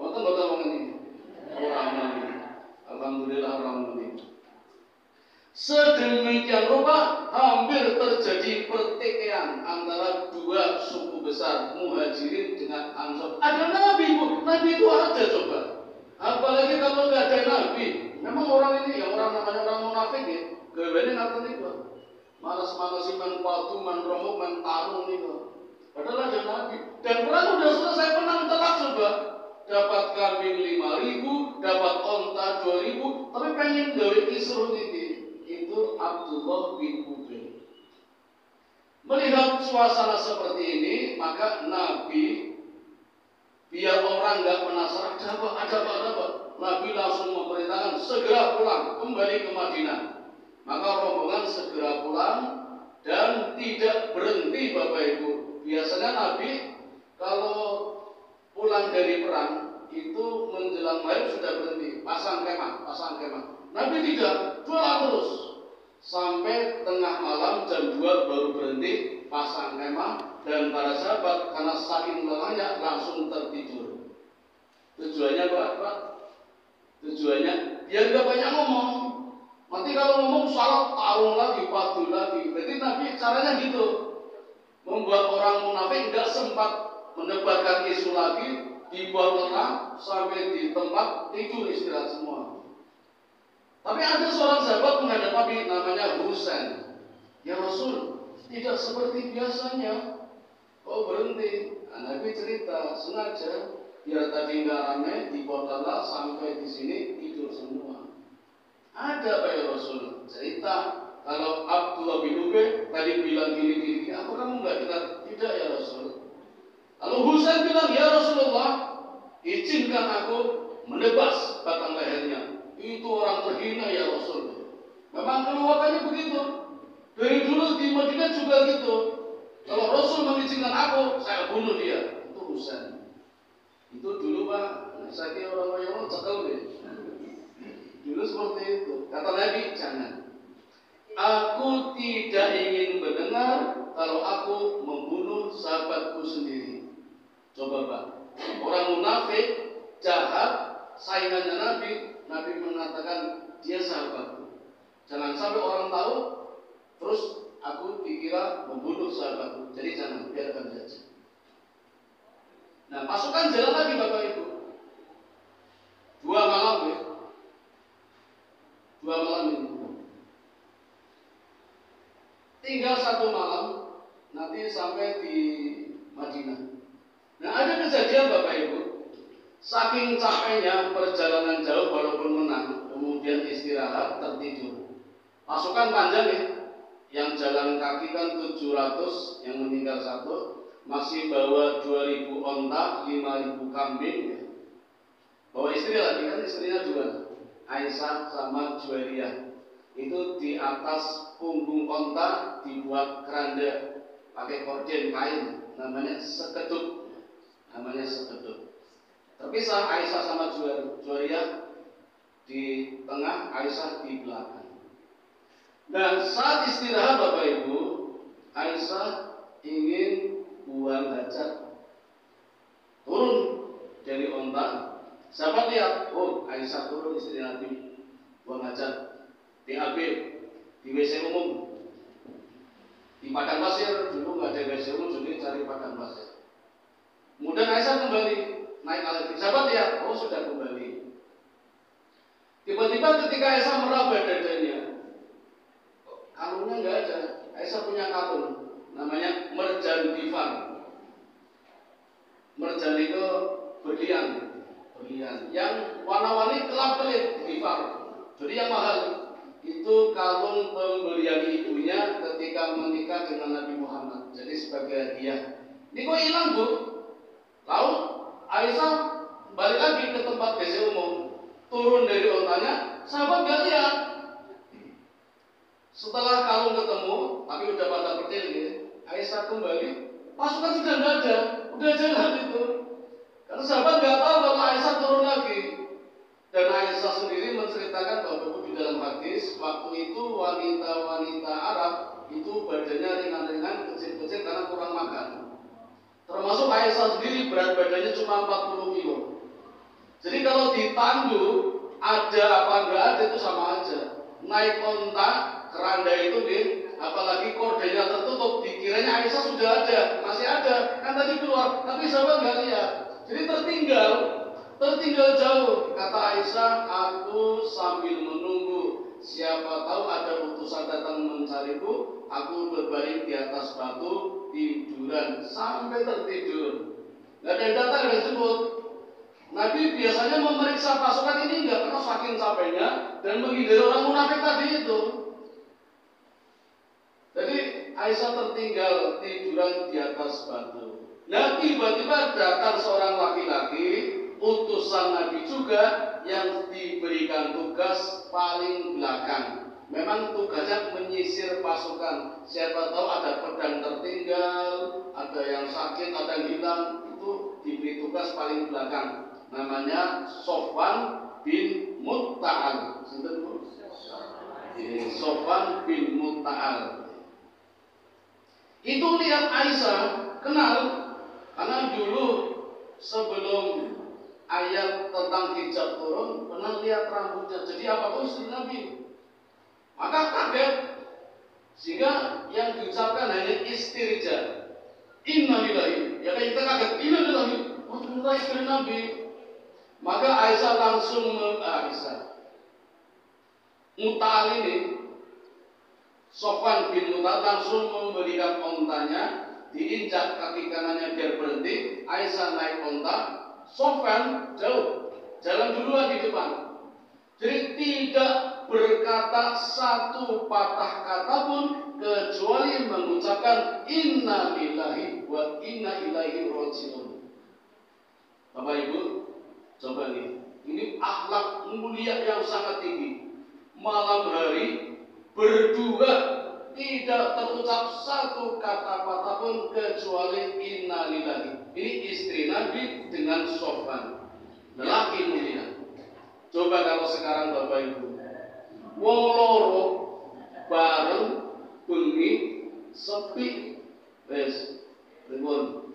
boten ngomong ini. Orang ini. Alhamdulillah orang ini. Sedemikian rupa hampir terjadi pertikaian antara dua suku besar Muhajirin dengan Ansor. Ada Nabi Bu, Nabi itu ada coba. Apalagi kalau nggak ada Nabi. Memang orang ini yang orang namanya orang munafik ya. Gawene ngaten niku. Malas-malasi men patu, men romo, men tarung niku. Padahal ada Nabi. Dan perang udah selesai, menang telak coba. Dapat kambing 5.000, dapat onta 2.000, tapi pengen gawe kisruh ini. Itu Abdullah bin Ubay. Melihat suasana seperti ini, maka Nabi biar orang nggak penasaran ada apa. Nabi langsung memerintahkan segera pulang kembali ke Madinah. Maka rombongan segera pulang dan tidak berhenti Bapak Ibu. Biasanya Nabi kalau pulang dari perang itu menjelang maghrib sudah berhenti, pasang kemah. Nabi tidak, jualan terus sampai tengah malam jam 2 baru berhenti pasang kemah, dan para sahabat karena saking lelahnya langsung tertidur. Tujuannya Pak? Tujuannya biar gak banyak ngomong. Nanti kalau ngomong salah tarung lagi, padu lagi. Berarti Nabi caranya gitu, membuat orang munafik gak sempat menebarkan isu lagi, dibuat lengah sampai di tempat tidur istirahat semua. Tapi ada seorang sahabat menghadap Nabi namanya Husain. Ya Rasul, tidak seperti biasanya. Oh berhenti. Nabi cerita sengaja biar tadi nggak ramai, dibuat lelah sampai di sini tidur semua. Ada Pak ya Rasul cerita kalau Abdullah bin Ubay tadi bilang gini, apa kamu nggak dengar? Tidak ya Rasul. Lalu Husain bilang, ya Rasulullah, izinkan aku menebas batang lehernya. Itu orang terhina ya Rasul. Memang keluarganya begitu. Dari dulu di Madinah juga gitu. Kalau Rasul mengizinkan aku, saya bunuh dia. Itu Husain. Itu dulu Pak, saya kira orang-orang cekel deh. Dulu seperti itu. Kata Nabi, jangan. Aku tidak ingin mendengar kalau aku membunuh sahabatku sendiri. Coba Pak, orang munafik, jahat, saingannya Nabi mengatakan dia sahabatku. Jangan sampai orang tahu, terus aku dikira membunuh sahabatku. Jadi jangan, biarkan saja. Nah, pasukan jalan lagi Bapak Ibu. 2 malam ya. 2 malam ini. Tinggal 1 malam, nanti sampai di Madinah. Nah, ada kejadian Bapak Ibu. Saking capeknya perjalanan jauh walaupun menang, kemudian istirahat, tertidur. Pasukan panjang ya. Yang jalan kaki kan 700, yang meninggal 1. Masih bawa 2.000 onta, 5.000 kambing ya. Bawa istri lagi kan, istrinya 2, Aisyah sama Juwairiyah. Itu di atas punggung onta dibuat keranda pakai korden kain, namanya sekedut. Terpisah Aisyah sama Juwairiyah di tengah, Aisyah di belakang. Dan saat istirahat Bapak Ibu, Aisyah ingin buang hajat, turun dari onta. Sahabat lihat, oh Aisyah turun, istri Nabi buang hajat di AB, di WC umum, di padang pasir. Dulu nggak ada WC umum, jadi cari padang pasir. Kemudian Aisyah kembali naik elevator. Sahabat lihat, oh sudah kembali. Tiba-tiba ketika Aisyah meraba dadanya, kalungnya nggak ada. Aisyah punya kalung, namanya merjan difar. Merjan itu berlian yang warna-warni kelap-kelip difar. Jadi yang mahal. Itu kalung pemberian ibunya ketika menikah dengan Nabi Muhammad. Jadi sebagai hadiah. Ini kok hilang Bu? Lalu Aisyah balik lagi ke tempat WC umum, turun dari ontanya, sahabat gak lihat. Setelah kalung ketemu, tapi udah pada kecil ya, Aisyah kembali, pasukan sudah nggak ada, udah jalan itu. Karena sahabat nggak tahu kalau Aisyah turun lagi. Dan Aisyah sendiri menceritakan bahwa di dalam hadis, waktu itu wanita-wanita Arab itu badannya ringan-ringan, kecil-kecil karena kurang makan. Termasuk Aisyah sendiri berat badannya cuma 40 kilo. Jadi kalau ditandu, ada apa enggak ada itu sama aja. Naik onta, keranda itu apalagi kordenya tertutup, dikiranya Aisyah sudah ada, masih ada, kan tadi keluar, tapi sahabat nggak lihat. Jadi tertinggal jauh. Kata Aisyah, aku sambil menunggu, siapa tahu ada utusan datang mencariku, aku berbaring di atas batu, tiduran sampai tertidur. Nggak ada yang datang, nggak disebut. Nabi biasanya memeriksa pasukan ini enggak, karena saking capeknya dan menghindari orang munafik tadi itu. Jadi Aisyah tertinggal tiduran di atas batu. Nah tiba-tiba datang seorang laki-laki, utusan Nabi juga, yang diberikan tugas paling belakang. Memang tugasnya menyisir pasukan. Siapa tahu ada pedang tertinggal, ada yang sakit, ada yang hilang, itu diberi tugas paling belakang. Namanya Sofwan bin Mutta'al. Sofwan bin Mutta'al. Itu lihat Aisyah, kenal, karena dulu sebelum ayat tentang hijab turun, pernah lihat rambutnya. Jadi apapun istri Nabi. Maka kaget, sehingga yang diucapkan hanya istirja. Innalillahi. Ya kita kaget, innalillahi. Oh ternyata istri Nabi. Maka Aisyah langsung Mutta'al ini, Sofwan bin Mutta'al langsung memberikan ontanya, diinjak kaki kanannya biar berhenti. Aisyah naik onta, Sofwan jauh, jalan duluan di depan. Jadi tidak berkata satu patah kata pun kecuali mengucapkan inna lillahi wa inna ilaihi raji'un. Bapak Ibu, coba nih, ini akhlak mulia yang sangat tinggi. Malam hari berdua tidak terucap satu kata-kata pun kecuali innalillahi. Ini istri Nabi dengan Sofwan, lelaki mulia. Coba kalau sekarang Bapak Ibu, wong loro bareng bengi sepi, wes ribut.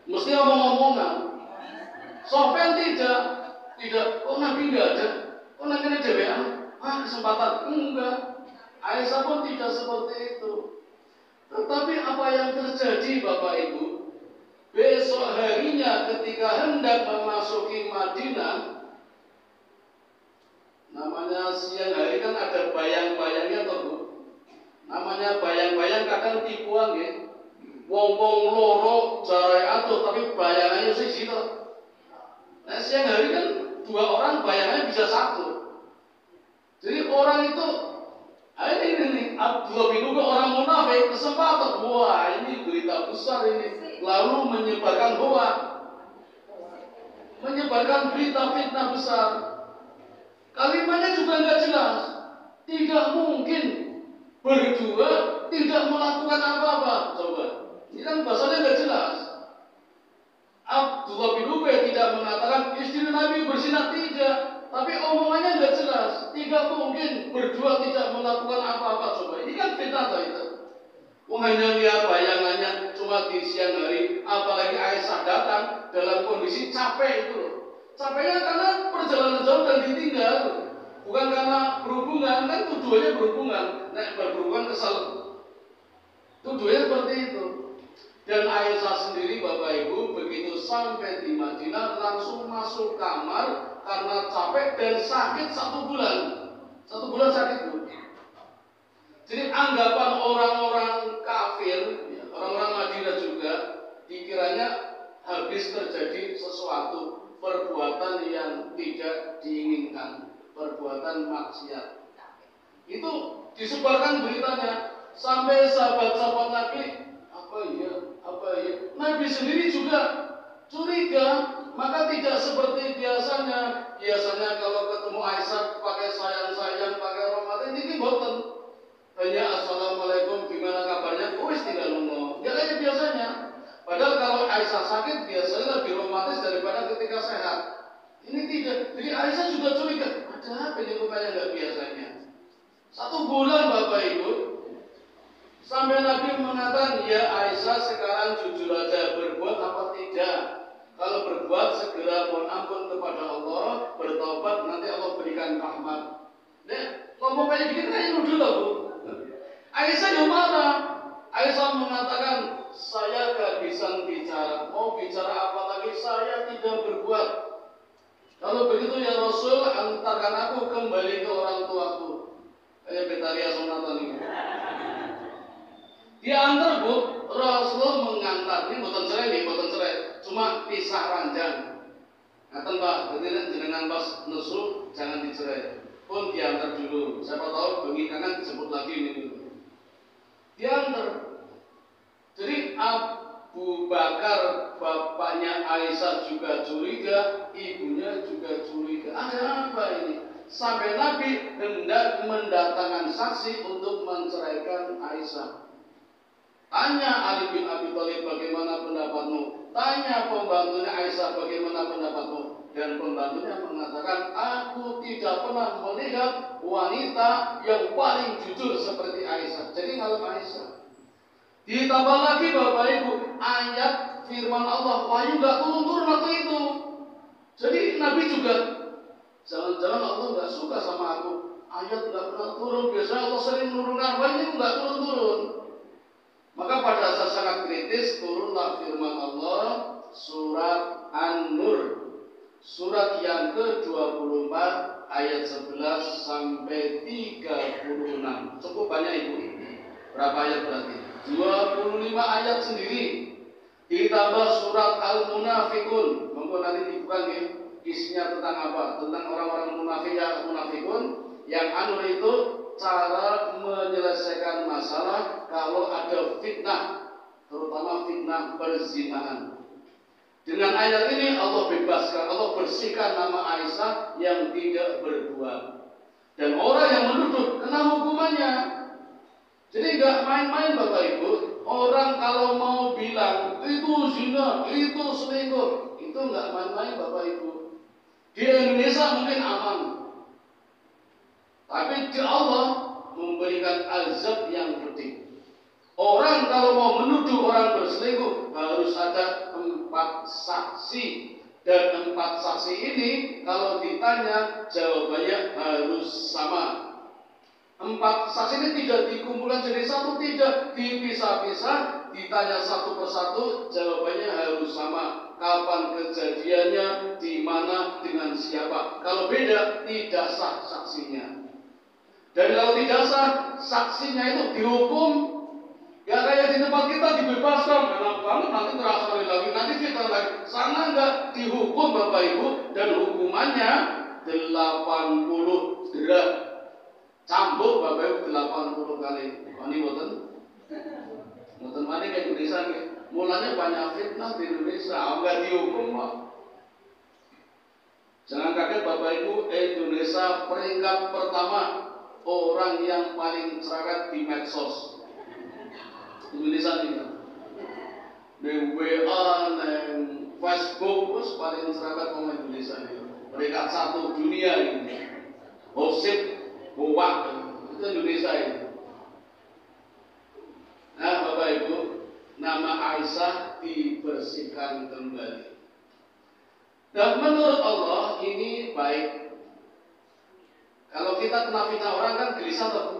Mesti omong-omongan. Sofyan tidak. Oh Nabi enggak ada. Oh Nabi ada DWA. Kesempatan enggak. Aisyah pun tidak seperti itu. Tetapi apa yang terjadi Bapak Ibu? Besok harinya ketika hendak memasuki Madinah, namanya siang hari kan ada bayang-bayangnya toh Bu. Namanya bayang-bayang kadang tipuan ya. Wong-wong loro jarak atuh tapi bayangannya siji toh. Nah siang hari kan dua orang bayangannya bisa satu. Jadi orang itu ini Abdullah bin Ubay orang munafik kesempatan, wah ini berita besar ini, lalu menyebarkan hoak, menyebarkan berita fitnah besar. Kalimatnya juga nggak jelas, tidak mungkin berdua tidak melakukan apa-apa. Coba, ini kan bahasanya nggak jelas. Abdullah bin Ubay tidak mengatakan istri Nabi berzina, tidak. Tapi omongannya nggak jelas, tidak mungkin berdua tidak melakukan apa-apa. Coba, ini kan fitnah toh itu. Hanya lihat bayangannya cuma di siang hari, apalagi Aisyah datang dalam kondisi capek itu. Capeknya karena perjalanan jauh dan ditinggal, bukan karena berhubungan, kan tujuannya berhubungan. Nah, berhubungan kesal. Tujuannya seperti itu. Dan Aisyah sendiri Bapak Ibu begitu sampai di Madinah langsung masuk kamar karena capek dan sakit 1 bulan. 1 bulan sakit Bu. Jadi anggapan orang-orang kafir, orang-orang Madinah juga, dikiranya habis terjadi sesuatu perbuatan yang tidak diinginkan, perbuatan maksiat. Itu disebarkan beritanya sampai sahabat-sahabat Nabi, apa ya? Nabi sendiri juga curiga, maka tidak seperti biasanya. Biasanya kalau ketemu Aisyah pakai sayang-sayang, pakai Ini tidak. Jadi Aisyah juga curiga, ada apa ini rupanya nggak biasanya. 1 bulan Bapak Ibu, sampai Nabi mengatakan, ya Aisyah sekarang jujur aja, berbuat apa tidak? Kalau berbuat segera mohon ampun kepada Allah, bertobat, nanti Allah berikan rahmat. Nah, ngomong kayak gini kayak nuduh loh Bu. Aisyah yang marah. Aisyah mengatakan, saya gak bisa bicara. Mau bicara apa lagi? Saya tidak berbuat. Kalau begitu ya Rasul, antarkan aku kembali ke orang tuaku. Kayak Betaria Sonatan ini. Diantar Bu, Rasul mengantar. Ini bukan cerai, cuma pisah ranjang. Ngaten Pak, jadi jenengan pas nesu jangan dicerai. Pun diantar dulu. Siapa tahu bengi kanan disebut lagi ini dulu. Diantar. Jadi Abu Bakar bapaknya Aisyah juga curiga, ibunya juga curiga. Ada apa ini? Sampai Nabi hendak mendatangkan saksi untuk menceraikan Aisyah. Tanya Ali bin Abi Thalib bagaimana pendapatmu? Tanya pembantunya Aisyah bagaimana pendapatmu? Dan pembantunya mengatakan, aku tidak pernah melihat wanita yang paling jujur seperti Aisyah. Jadi ngalem Aisyah. Ditambah lagi Bapak Ibu, ayat firman Allah, wahyu nggak turun-turun waktu itu. Jadi Nabi juga, jangan-jangan Allah nggak suka sama aku. Ayat nggak pernah turun. Biasanya Allah sering menurunkan, wahyu nggak turun-turun. Maka pada saat sangat kritis turunlah firman Allah surat An-Nur. Surat yang ke-24 ayat 11 sampai 36. Cukup banyak Ibu. Berapa ayat berarti? 25 ayat sendiri. Ditambah surat Al-Munafikun. Monggo nanti dibuka nih. Isinya tentang apa? Tentang orang-orang munafik ya, munafikun. Yang An-Nur itu cara menyelesaikan masalah kalau ada fitnah, terutama fitnah perzinahan. Dengan ayat ini Allah bebaskan, Allah bersihkan nama Aisyah yang tidak berbuat. Dan orang yang menuduh kena hukumannya. Jadi nggak main-main Bapak Ibu. Orang kalau mau bilang itu zina, itu selingkuh, itu nggak main-main Bapak Ibu. Di Indonesia mungkin aman, tapi di Allah memberikan azab yang pedih. Orang kalau mau menuduh orang berselingkuh harus ada 4 saksi. Dan 4 saksi ini kalau ditanya jawabannya harus sama. 4 saksi ini tidak dikumpulkan jadi satu, tidak dipisah-pisah. Ditanya satu persatu jawabannya harus sama. Kapan kejadiannya, di mana, dengan siapa. Kalau beda tidak sah saksinya. Dan kalau tidak sah saksinya itu dihukum. Ya kayak di tempat kita dibebaskan, enak banget, nanti terasa lagi, nanti fitnah lagi. Sana enggak dihukum Bapak Ibu, dan hukumannya 80 derah. Cambuk Bapak Ibu 80 kali. Ini boten mana kayak Indonesia nih. Mulanya banyak fitnah di Indonesia, enggak dihukum Pak. Jangan kaget Bapak Ibu, Indonesia peringkat pertama orang yang paling cerewet di medsos. Indonesia ini di WA, di Facebook, terus paling cerewet orang Indonesia ini. Peringkat 1 dunia ini. Gosip, bowak, itu Indonesia ini. Nah Bapak Ibu, nama Aisyah dibersihkan kembali. Dan menurut Allah ini baik. Kalau kita kena fitnah orang kan gelisah tuh.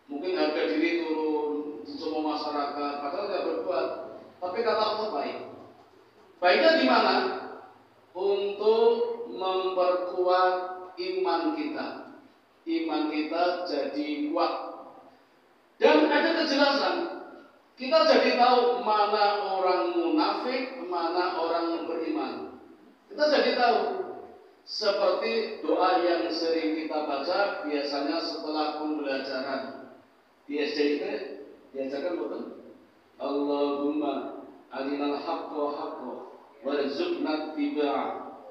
Mungkin harga diri turun, semua masyarakat, padahal nggak berbuat. Tapi kata Allah baik. Baiknya di mana? Untuk memperkuat iman kita. Iman kita jadi kuat. Dan ada kejelasan. Kita jadi tahu mana orang munafik, mana orang yang beriman. Kita jadi tahu. Seperti doa yang sering kita baca biasanya setelah pembelajaran. Di SD itu diajarkan betul. Allahumma arinal haqqa haqqa warzuqna ittiba'ah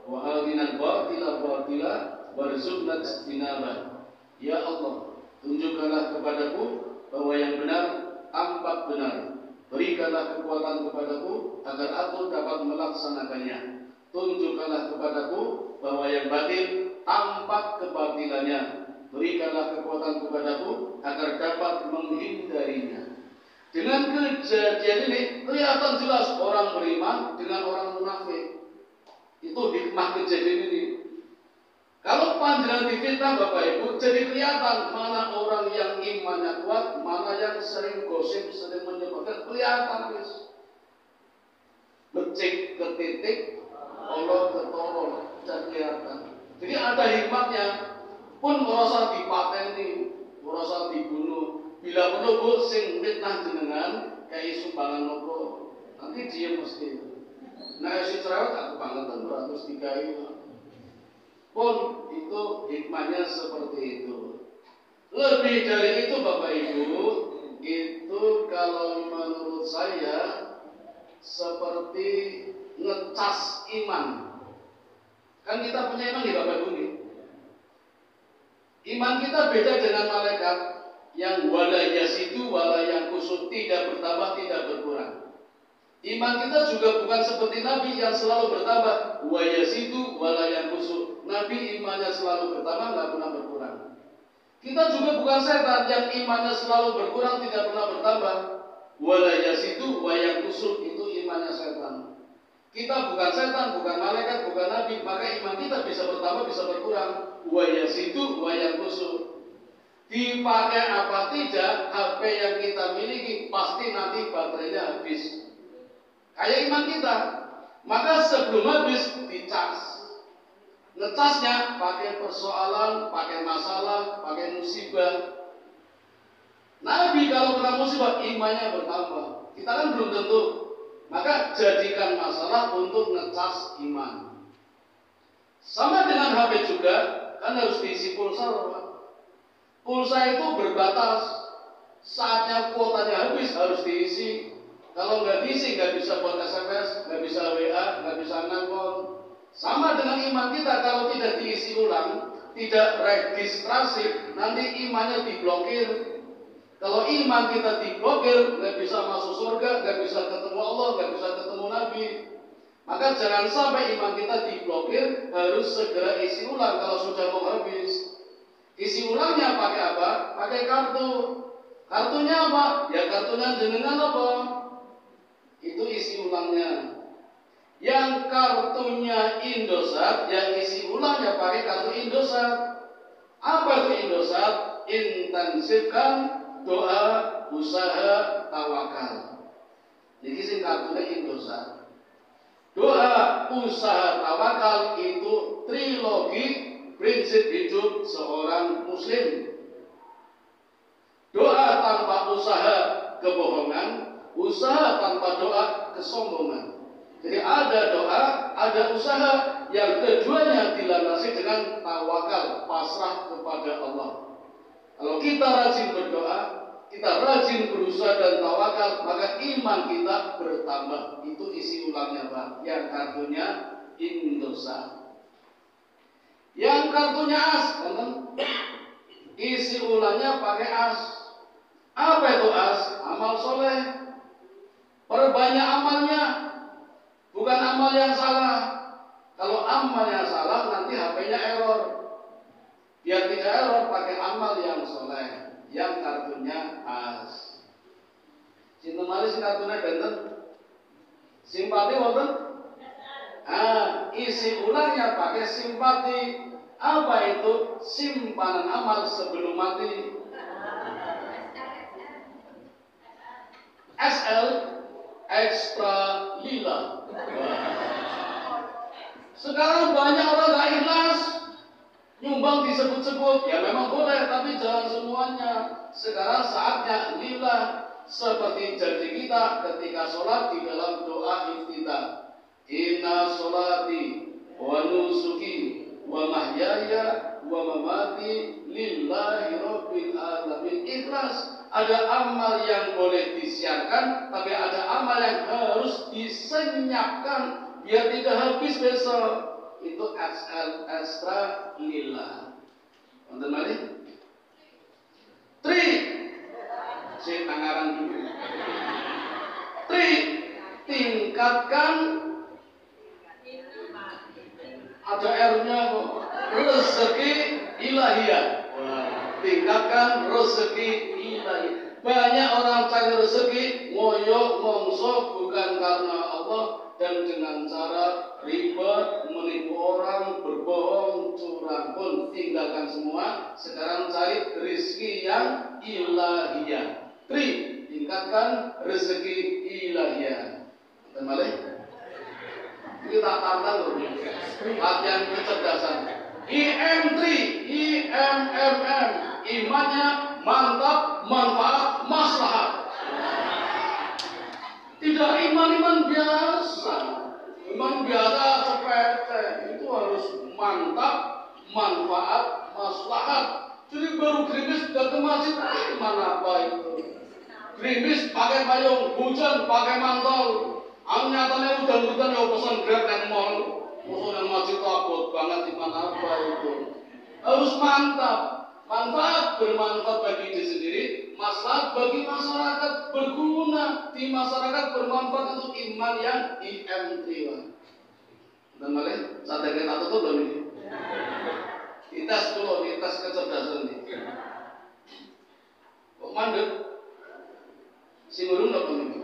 wa arinal batila batila warzuqna ijtinabah. Ya Allah, tunjukkanlah kepadaku bahwa yang benar tampak benar. Berikanlah kekuatan kepadaku agar aku dapat melaksanakannya. tunjukkanlah kepadaku bahwa yang batil tampak kebatilannya, berikanlah kekuatan kepadaku agar dapat menghindarinya. Dengan kejadian ini kelihatan jelas orang beriman dengan orang munafik. Itu hikmah kejadian ini. Kalau panjenengan difitnah Bapak Ibu, jadi kelihatan mana orang yang imannya kuat, mana yang sering gosip, sering menyebarkan, kelihatan guys. Becik ke titik, olok ke torol, dan kelihatan. Jadi ada hikmatnya. Pun merasa dipateni, merasa dibunuh. Bila perlu bu sing fitnah jenengan kayak sumbangan nopo, nanti dia mesti. Nah si cerewet aku bangetan 203. Pun itu hikmahnya seperti itu. Lebih dari itu Bapak Ibu, itu kalau menurut saya seperti ngecas iman. Kan kita punya iman di Bapak Ibu nih. Iman kita beda dengan malaikat yang wala yasidu wala yang kusut, tidak bertambah tidak berkurang. Iman kita juga bukan seperti Nabi yang selalu bertambah wa yasidu wala yang kusut. Nabi imannya selalu bertambah, nggak pernah berkurang. Kita juga bukan setan yang imannya selalu berkurang, tidak pernah bertambah. Wala yasidu wa yang kusut, itu imannya setan. Kita bukan setan, bukan malaikat, bukan nabi, maka iman kita bisa bertambah, bisa berkurang. Wa yasidu wa yang kusut. Dipakai apa tidak, HP yang kita miliki pasti nanti baterainya habis. Kayak iman kita. Maka sebelum habis dicas. Ngecasnya pakai persoalan, pakai masalah, pakai musibah. Nabi kalau kena musibah imannya bertambah. Kita kan belum tentu. Maka jadikan masalah untuk ngecas iman. Sama dengan HP juga, kan harus diisi pulsa. Pulsa itu berbatas. Saatnya kuotanya habis harus diisi. Kalau nggak diisi nggak bisa buat SMS, nggak bisa WA, nggak bisa nelpon. Sama dengan iman kita, kalau tidak diisi ulang, tidak registrasi, nanti imannya diblokir. Kalau iman kita diblokir, nggak bisa masuk surga, nggak bisa ketemu Allah, nggak bisa ketemu Nabi. Maka jangan sampai iman kita diblokir, harus segera isi ulang kalau sudah mau habis. Isi ulangnya pakai apa? Pakai kartu. Kartunya apa? Ya kartunya jenengan apa? Itu isi ulangnya. Yang kartunya Indosat, yang isi ulangnya pakai kartu Indosat. Apa itu Indosat? Intensifkan doa, usaha, tawakal. Jadi sing kartunya Indosat. Doa, usaha, tawakal itu trilogi prinsip hidup seorang muslim. Doa tanpa usaha kebohongan, usaha tanpa doa kesombongan. Jadi ada doa, ada usaha, yang keduanya dilandasi dengan tawakal, pasrah kepada Allah. Kalau kita rajin berdoa, kita rajin berusaha dan tawakal, maka iman kita bertambah. Itu isi ulangnya Pak, yang kartunya Indosat. Yang kartunya as, isi ulangnya pakai as. Apa itu as? Amal soleh. Perbanyak amalnya. Bukan amal yang salah. Kalau amal yang salah nanti HP-nya error. Biar tidak error pakai amal yang soleh, yang kartunya as. Sinten malih sing kartunya benten? Simpati wonten? Isi ulangnya pakai simpati. Apa itu? Simpanan amal sebelum mati. SL extra lila. Sekarang banyak orang gak ikhlas, nyumbang disebut-sebut, ya memang boleh, tapi jangan semuanya. Sekarang saatnya lillah, seperti janji kita ketika sholat di dalam doa iftitah. Inna sholati wa nusuki wa mahyaya wa mamati lillahi rabbil alamin. Ikhlas. Ada amal yang boleh disiarkan, tapi ada amal yang harus disenyapkan biar tidak habis besok. Itu extra lillah. Wonten malih? 3. Sing tangaran dulu. 3. Tingkatkan Wah, tingkatkan rezeki ilahiyah. Banyak orang cari rezeki ngoyo mongso bukan karena Allah dan dengan cara riba, menipu orang, berbohong, curang pun tinggalkan semua. Sekarang cari rezeki yang ilahiyah. Tingkatkan rezeki ilahiyah. Kembali. Kita tantang loh. Latihan kecerdasan. IM3, IMMM, imannya mantap, manfaat, maslahat. Tidak iman biasa. Iman biasa sepete. Itu harus mantap, manfaat, maslahat. Jadi baru gerimis sudah ke masjid, iman apa itu? Gerimis pakai payung, hujan pakai mantel. Nyatanya hujan-hujan ya pesan Grab dan mall. Musuh yang masjid takut banget iman apa itu? Harus mantap. Manfaat bermanfaat bagi diri sendiri, maslahat bagi masyarakat, berguna di masyarakat, bermanfaat untuk iman yang IM3. Dan malah saat kita tutup belum ini? Dites dulu, tes kecerdasan ini. Kok mandek? Si burung nggak ini?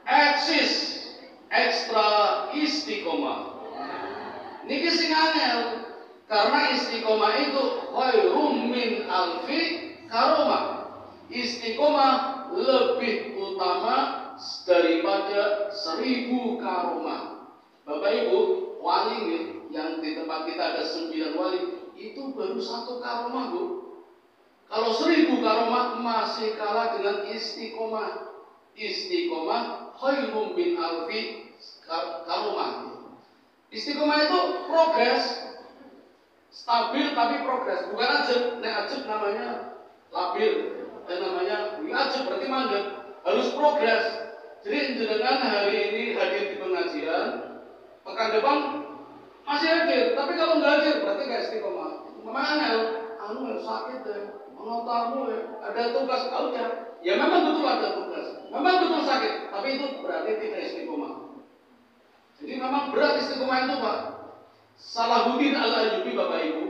Eksis, ekstra istiqomah. Niki sing angel karena istiqomah itu khairum min alfi karomah. Istiqomah lebih utama daripada 1000 karomah. Bapak Ibu, wali nih, yang di tempat kita ada 9 wali, itu baru 1 karomah, Bu. Kalau 1000 karomah masih kalah dengan istiqomah. Istiqomah khairum min alfi karomah. Istiqomah itu progres, stabil tapi progres, bukan ajeb. Nek ajeb namanya labil, namanya ajeb berarti mandek. Harus progres. Jadi jenengan hari ini hadir di pengajian, pekan depan masih hadir, tapi kalau nggak hadir berarti nggak istiqomah. Memang anu sakit deh, mau tamu ada tugas kau ya. Ya memang betul ada tugas, memang betul sakit, tapi itu berarti tidak istiqomah. Jadi memang berat istiqomah itu, Pak. Salahuddin Al-Ayyubi, Bapak Ibu,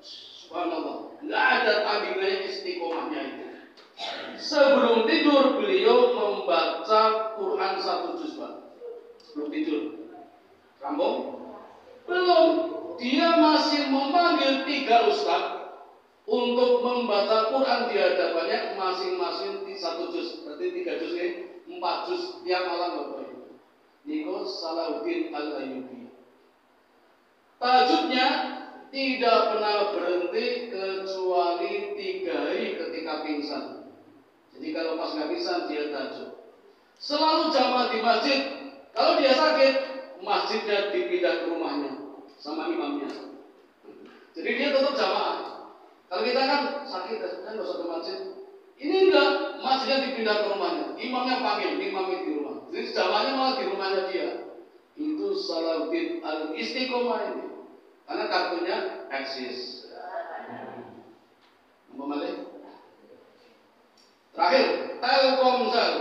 subhanallah, nggak ada tandingannya istiqomahnya itu. Sebelum tidur beliau membaca Quran 1 juz, Pak. Sebelum tidur. Rampung? Belum. Dia masih memanggil 3 ustaz untuk membaca Quran di hadapannya masing-masing 1 juz. Berarti 3 juz ini 4 juz tiap malam, Bapak Ibu. Niko Salahuddin Al-Ayyubi. Tajudnya tidak pernah berhenti kecuali 3 hari ketika pingsan. Jadi kalau pas nggak pingsan dia tajud. Selalu jamaah di masjid. Kalau dia sakit, masjidnya dipindah ke rumahnya sama imamnya. Jadi dia tetap jamaah. Kalau kita kan sakit, kan nggak usah ke masjid. Ini enggak, masjidnya dipindah ke rumahnya. Imamnya panggil, imamnya di rumah. Jadi jamaahnya malah di rumahnya dia. Itu Salahuddin Al-Istiqomah ini. Karena kartunya eksis. Kembali. Terakhir, Telkomsel.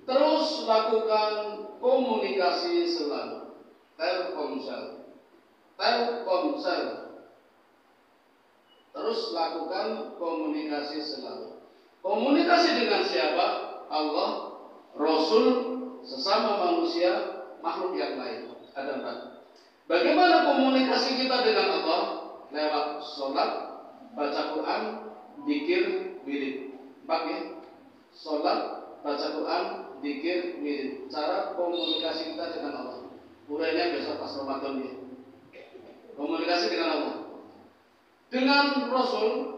Terus lakukan komunikasi selalu. Telkomsel. Telkomsel. Terus lakukan komunikasi selalu. Komunikasi dengan siapa? Allah, Rasul, sesama manusia, makhluk yang lain. Ada 4. Bagaimana komunikasi kita dengan Allah? Lewat sholat, baca Quran, zikir, wirid. 4 ya. Sholat, baca Quran, zikir, wirid. Cara komunikasi kita dengan Allah. Urainya besok pas Ramadan ya. Komunikasi dengan Allah. Dengan Rasul,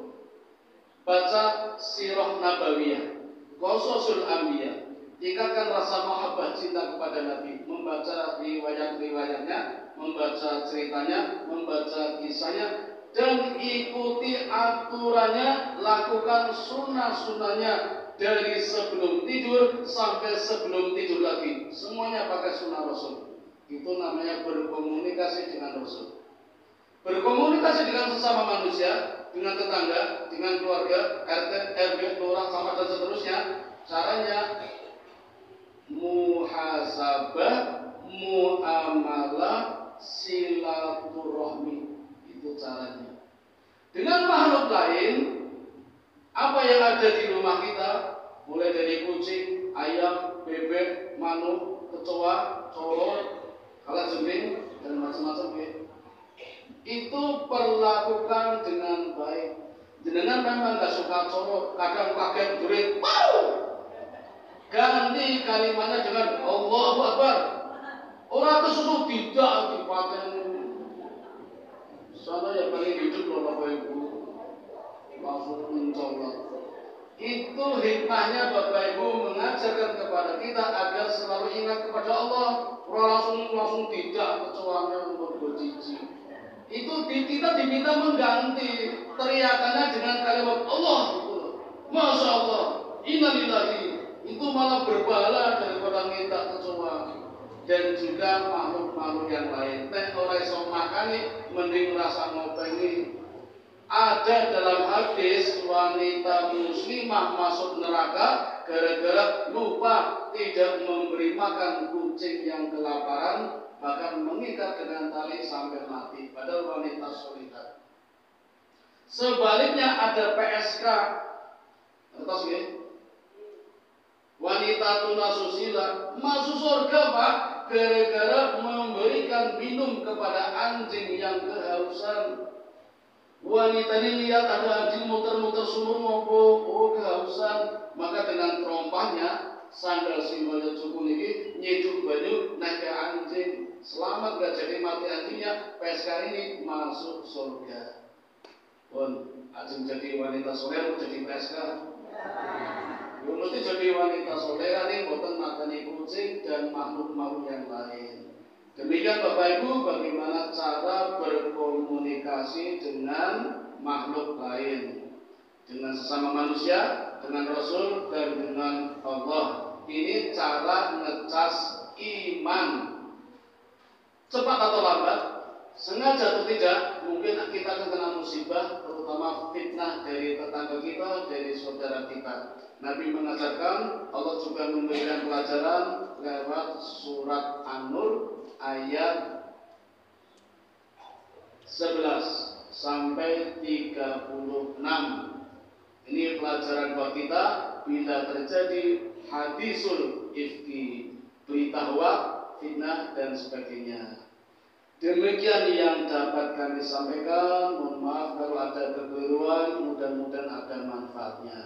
baca sirah nabawiyah, qasasul anbiya, tingkatkan rasa mahabbah cinta kepada Nabi, membaca riwayat-riwayatnya, membaca ceritanya, membaca kisahnya, dan ikuti aturannya, lakukan sunnah-sunnahnya dari sebelum tidur sampai sebelum tidur lagi. Semuanya pakai sunnah Rasul. Itu namanya berkomunikasi dengan Rasul. Berkomunikasi dengan sesama manusia, dengan tetangga, dengan keluarga, RT, RW, lurah, sama dan seterusnya. Caranya muhasabah, muamalah, silaturahmi. Itu caranya. Dengan makhluk lain, apa yang ada di rumah kita, mulai dari kucing, ayam, bebek, manuk, kecoa, color, kalajengking, dan macam-macam ya, itu perlakukan dengan baik. Jenengan memang gak suka color, kadang kaget durit, wow, ganti kalimatnya dengan Allahu Akbar. Orang kesusu tidak dipakai. Sana yang paling hidup loh Bapak Ibu, langsung mencolok. Itu hikmahnya Bapak Ibu mengajarkan kepada kita agar selalu ingat kepada Allah. Orang langsung tidak kecuali untuk berjiji. Itu kita diminta mengganti teriakannya dengan kalimat Allah. Masya Allah, innalillahi. Itu malah berpahala daripada minta kecuali. Dan juga makhluk-makhluk yang lain. Teh orang iso makani mending rasa ngopengi. Ada dalam hadis wanita muslimah masuk neraka gara-gara lupa tidak memberi makan kucing yang kelaparan, bahkan mengikat dengan tali sampai mati. Padahal wanita solihah. Sebaliknya ada PSK, atas ya, wanita tunasusila masuk surga Pak, gara-gara memberikan minum kepada anjing yang kehausan. Wanita ini lihat ada anjing muter-muter sumur ngopo, kehausan, maka dengan terompahnya sandal simbolnya cukup ini nyeduk banyu naik ke anjing, selamat gak jadi mati anjingnya. PSK ini masuk surga. Pun anjing jadi wanita soleh jadi PSK. Ya mesti jadi wanita soleh ini boten mateni kucing dan makhluk-makhluk yang lain. Demikian Bapak Ibu bagaimana cara berkomunikasi dengan makhluk lain, dengan sesama manusia, dengan Rasul, dan dengan Allah. Ini cara ngecas iman. Cepat atau lambat, sengaja atau tidak, mungkin kita akan kena musibah, terutama fitnah dari tetangga kita, dari saudara kita. Nabi mengajarkan, Allah juga memberikan pelajaran lewat surat An-Nur ayat 11 sampai 36. Ini pelajaran buat kita bila terjadi hadisul ifki, berita hoak, fitnah dan sebagainya. Demikian yang dapat kami sampaikan. Mohon maaf kalau ada kekeliruan, mudah-mudahan ada manfaatnya.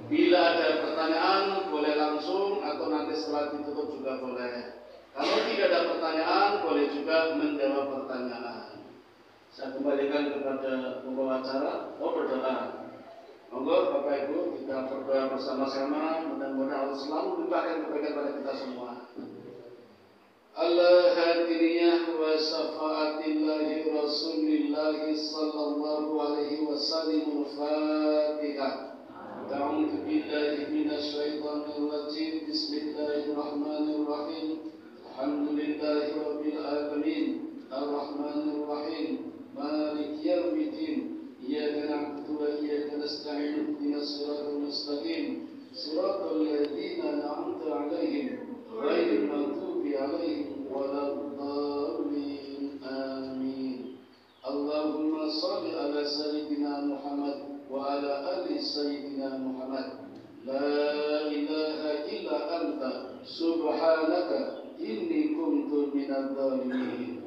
Bila ada pertanyaan boleh langsung atau nanti setelah ditutup juga boleh. Kalau tidak ada pertanyaan boleh juga menjawab pertanyaan. Saya kembalikan kepada pembawa acara. Berdoa. Monggo Bapak Ibu kita berdoa bersama-sama. Mudah-mudahan Allah selalu memberikan kebaikan pada kita semua. Allah hadiriyah wa syafa'atillahi rasulillahi sallallahu alaihi wasallam. Al-Fatihah. A'udzu billahi minasyaitonir rajim. Bismillahirrahmanirrahim. Alhamdulillahi rabbil alamin. Ar-Rahmanir Rahim. Maliki yaumiddin. Iyyaka na'budu wa iyyaka nasta'in. Ihdinas siratal mustaqim. Siratal ladzina an'amta 'alaihim ghairil maghdubi 'alaihim waladdallin. Amin. Allahumma shalli ala sayyidina Muhammad wa ala ali sayyidina Muhammad. La ilaha illa anta subhanaka inni kuntu minadh dhalimin.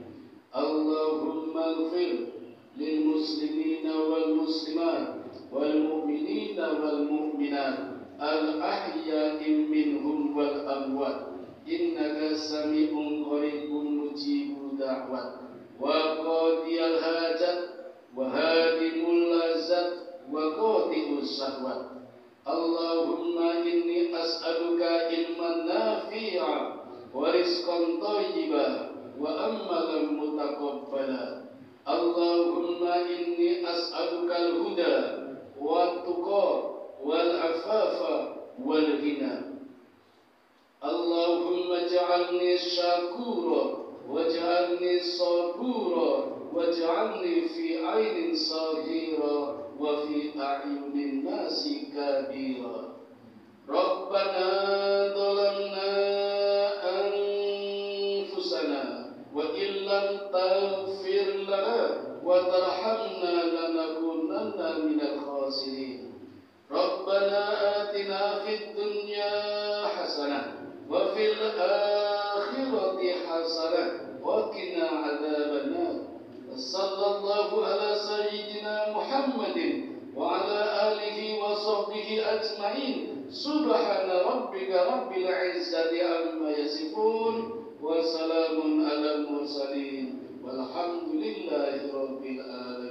Allahumma ighfir lil muslimina wal muslimat wal mu'minina wal mu'minat al ahya'i minhum wal amwat innaka sami'un qaribun mujibud da'wat wa qadiyal hajat wa hadimul lazat wa qati'us syahwat. Allahumma inni as'aluka ilman nafi'a wa rizqan thayyiban wa amalan mutaqabbala. Allahumma inni as'aluka al-huda wa tuqa wal afafa wal ghina. Allahumma ja'alni syakura waj'alni sabura waj'alni fi 'ainin sahira wa fi a'yunin nasi kabira. Rabbana dhalamna anfusana wa illam الصلاة وقنا عذاب النار. صلى الله على سيدنا محمد وعلى آله وصحبه أجمعين. سبحان ربك رب العزة عما يصفون وسلام على المرسلين والحمد لله رب العالمين.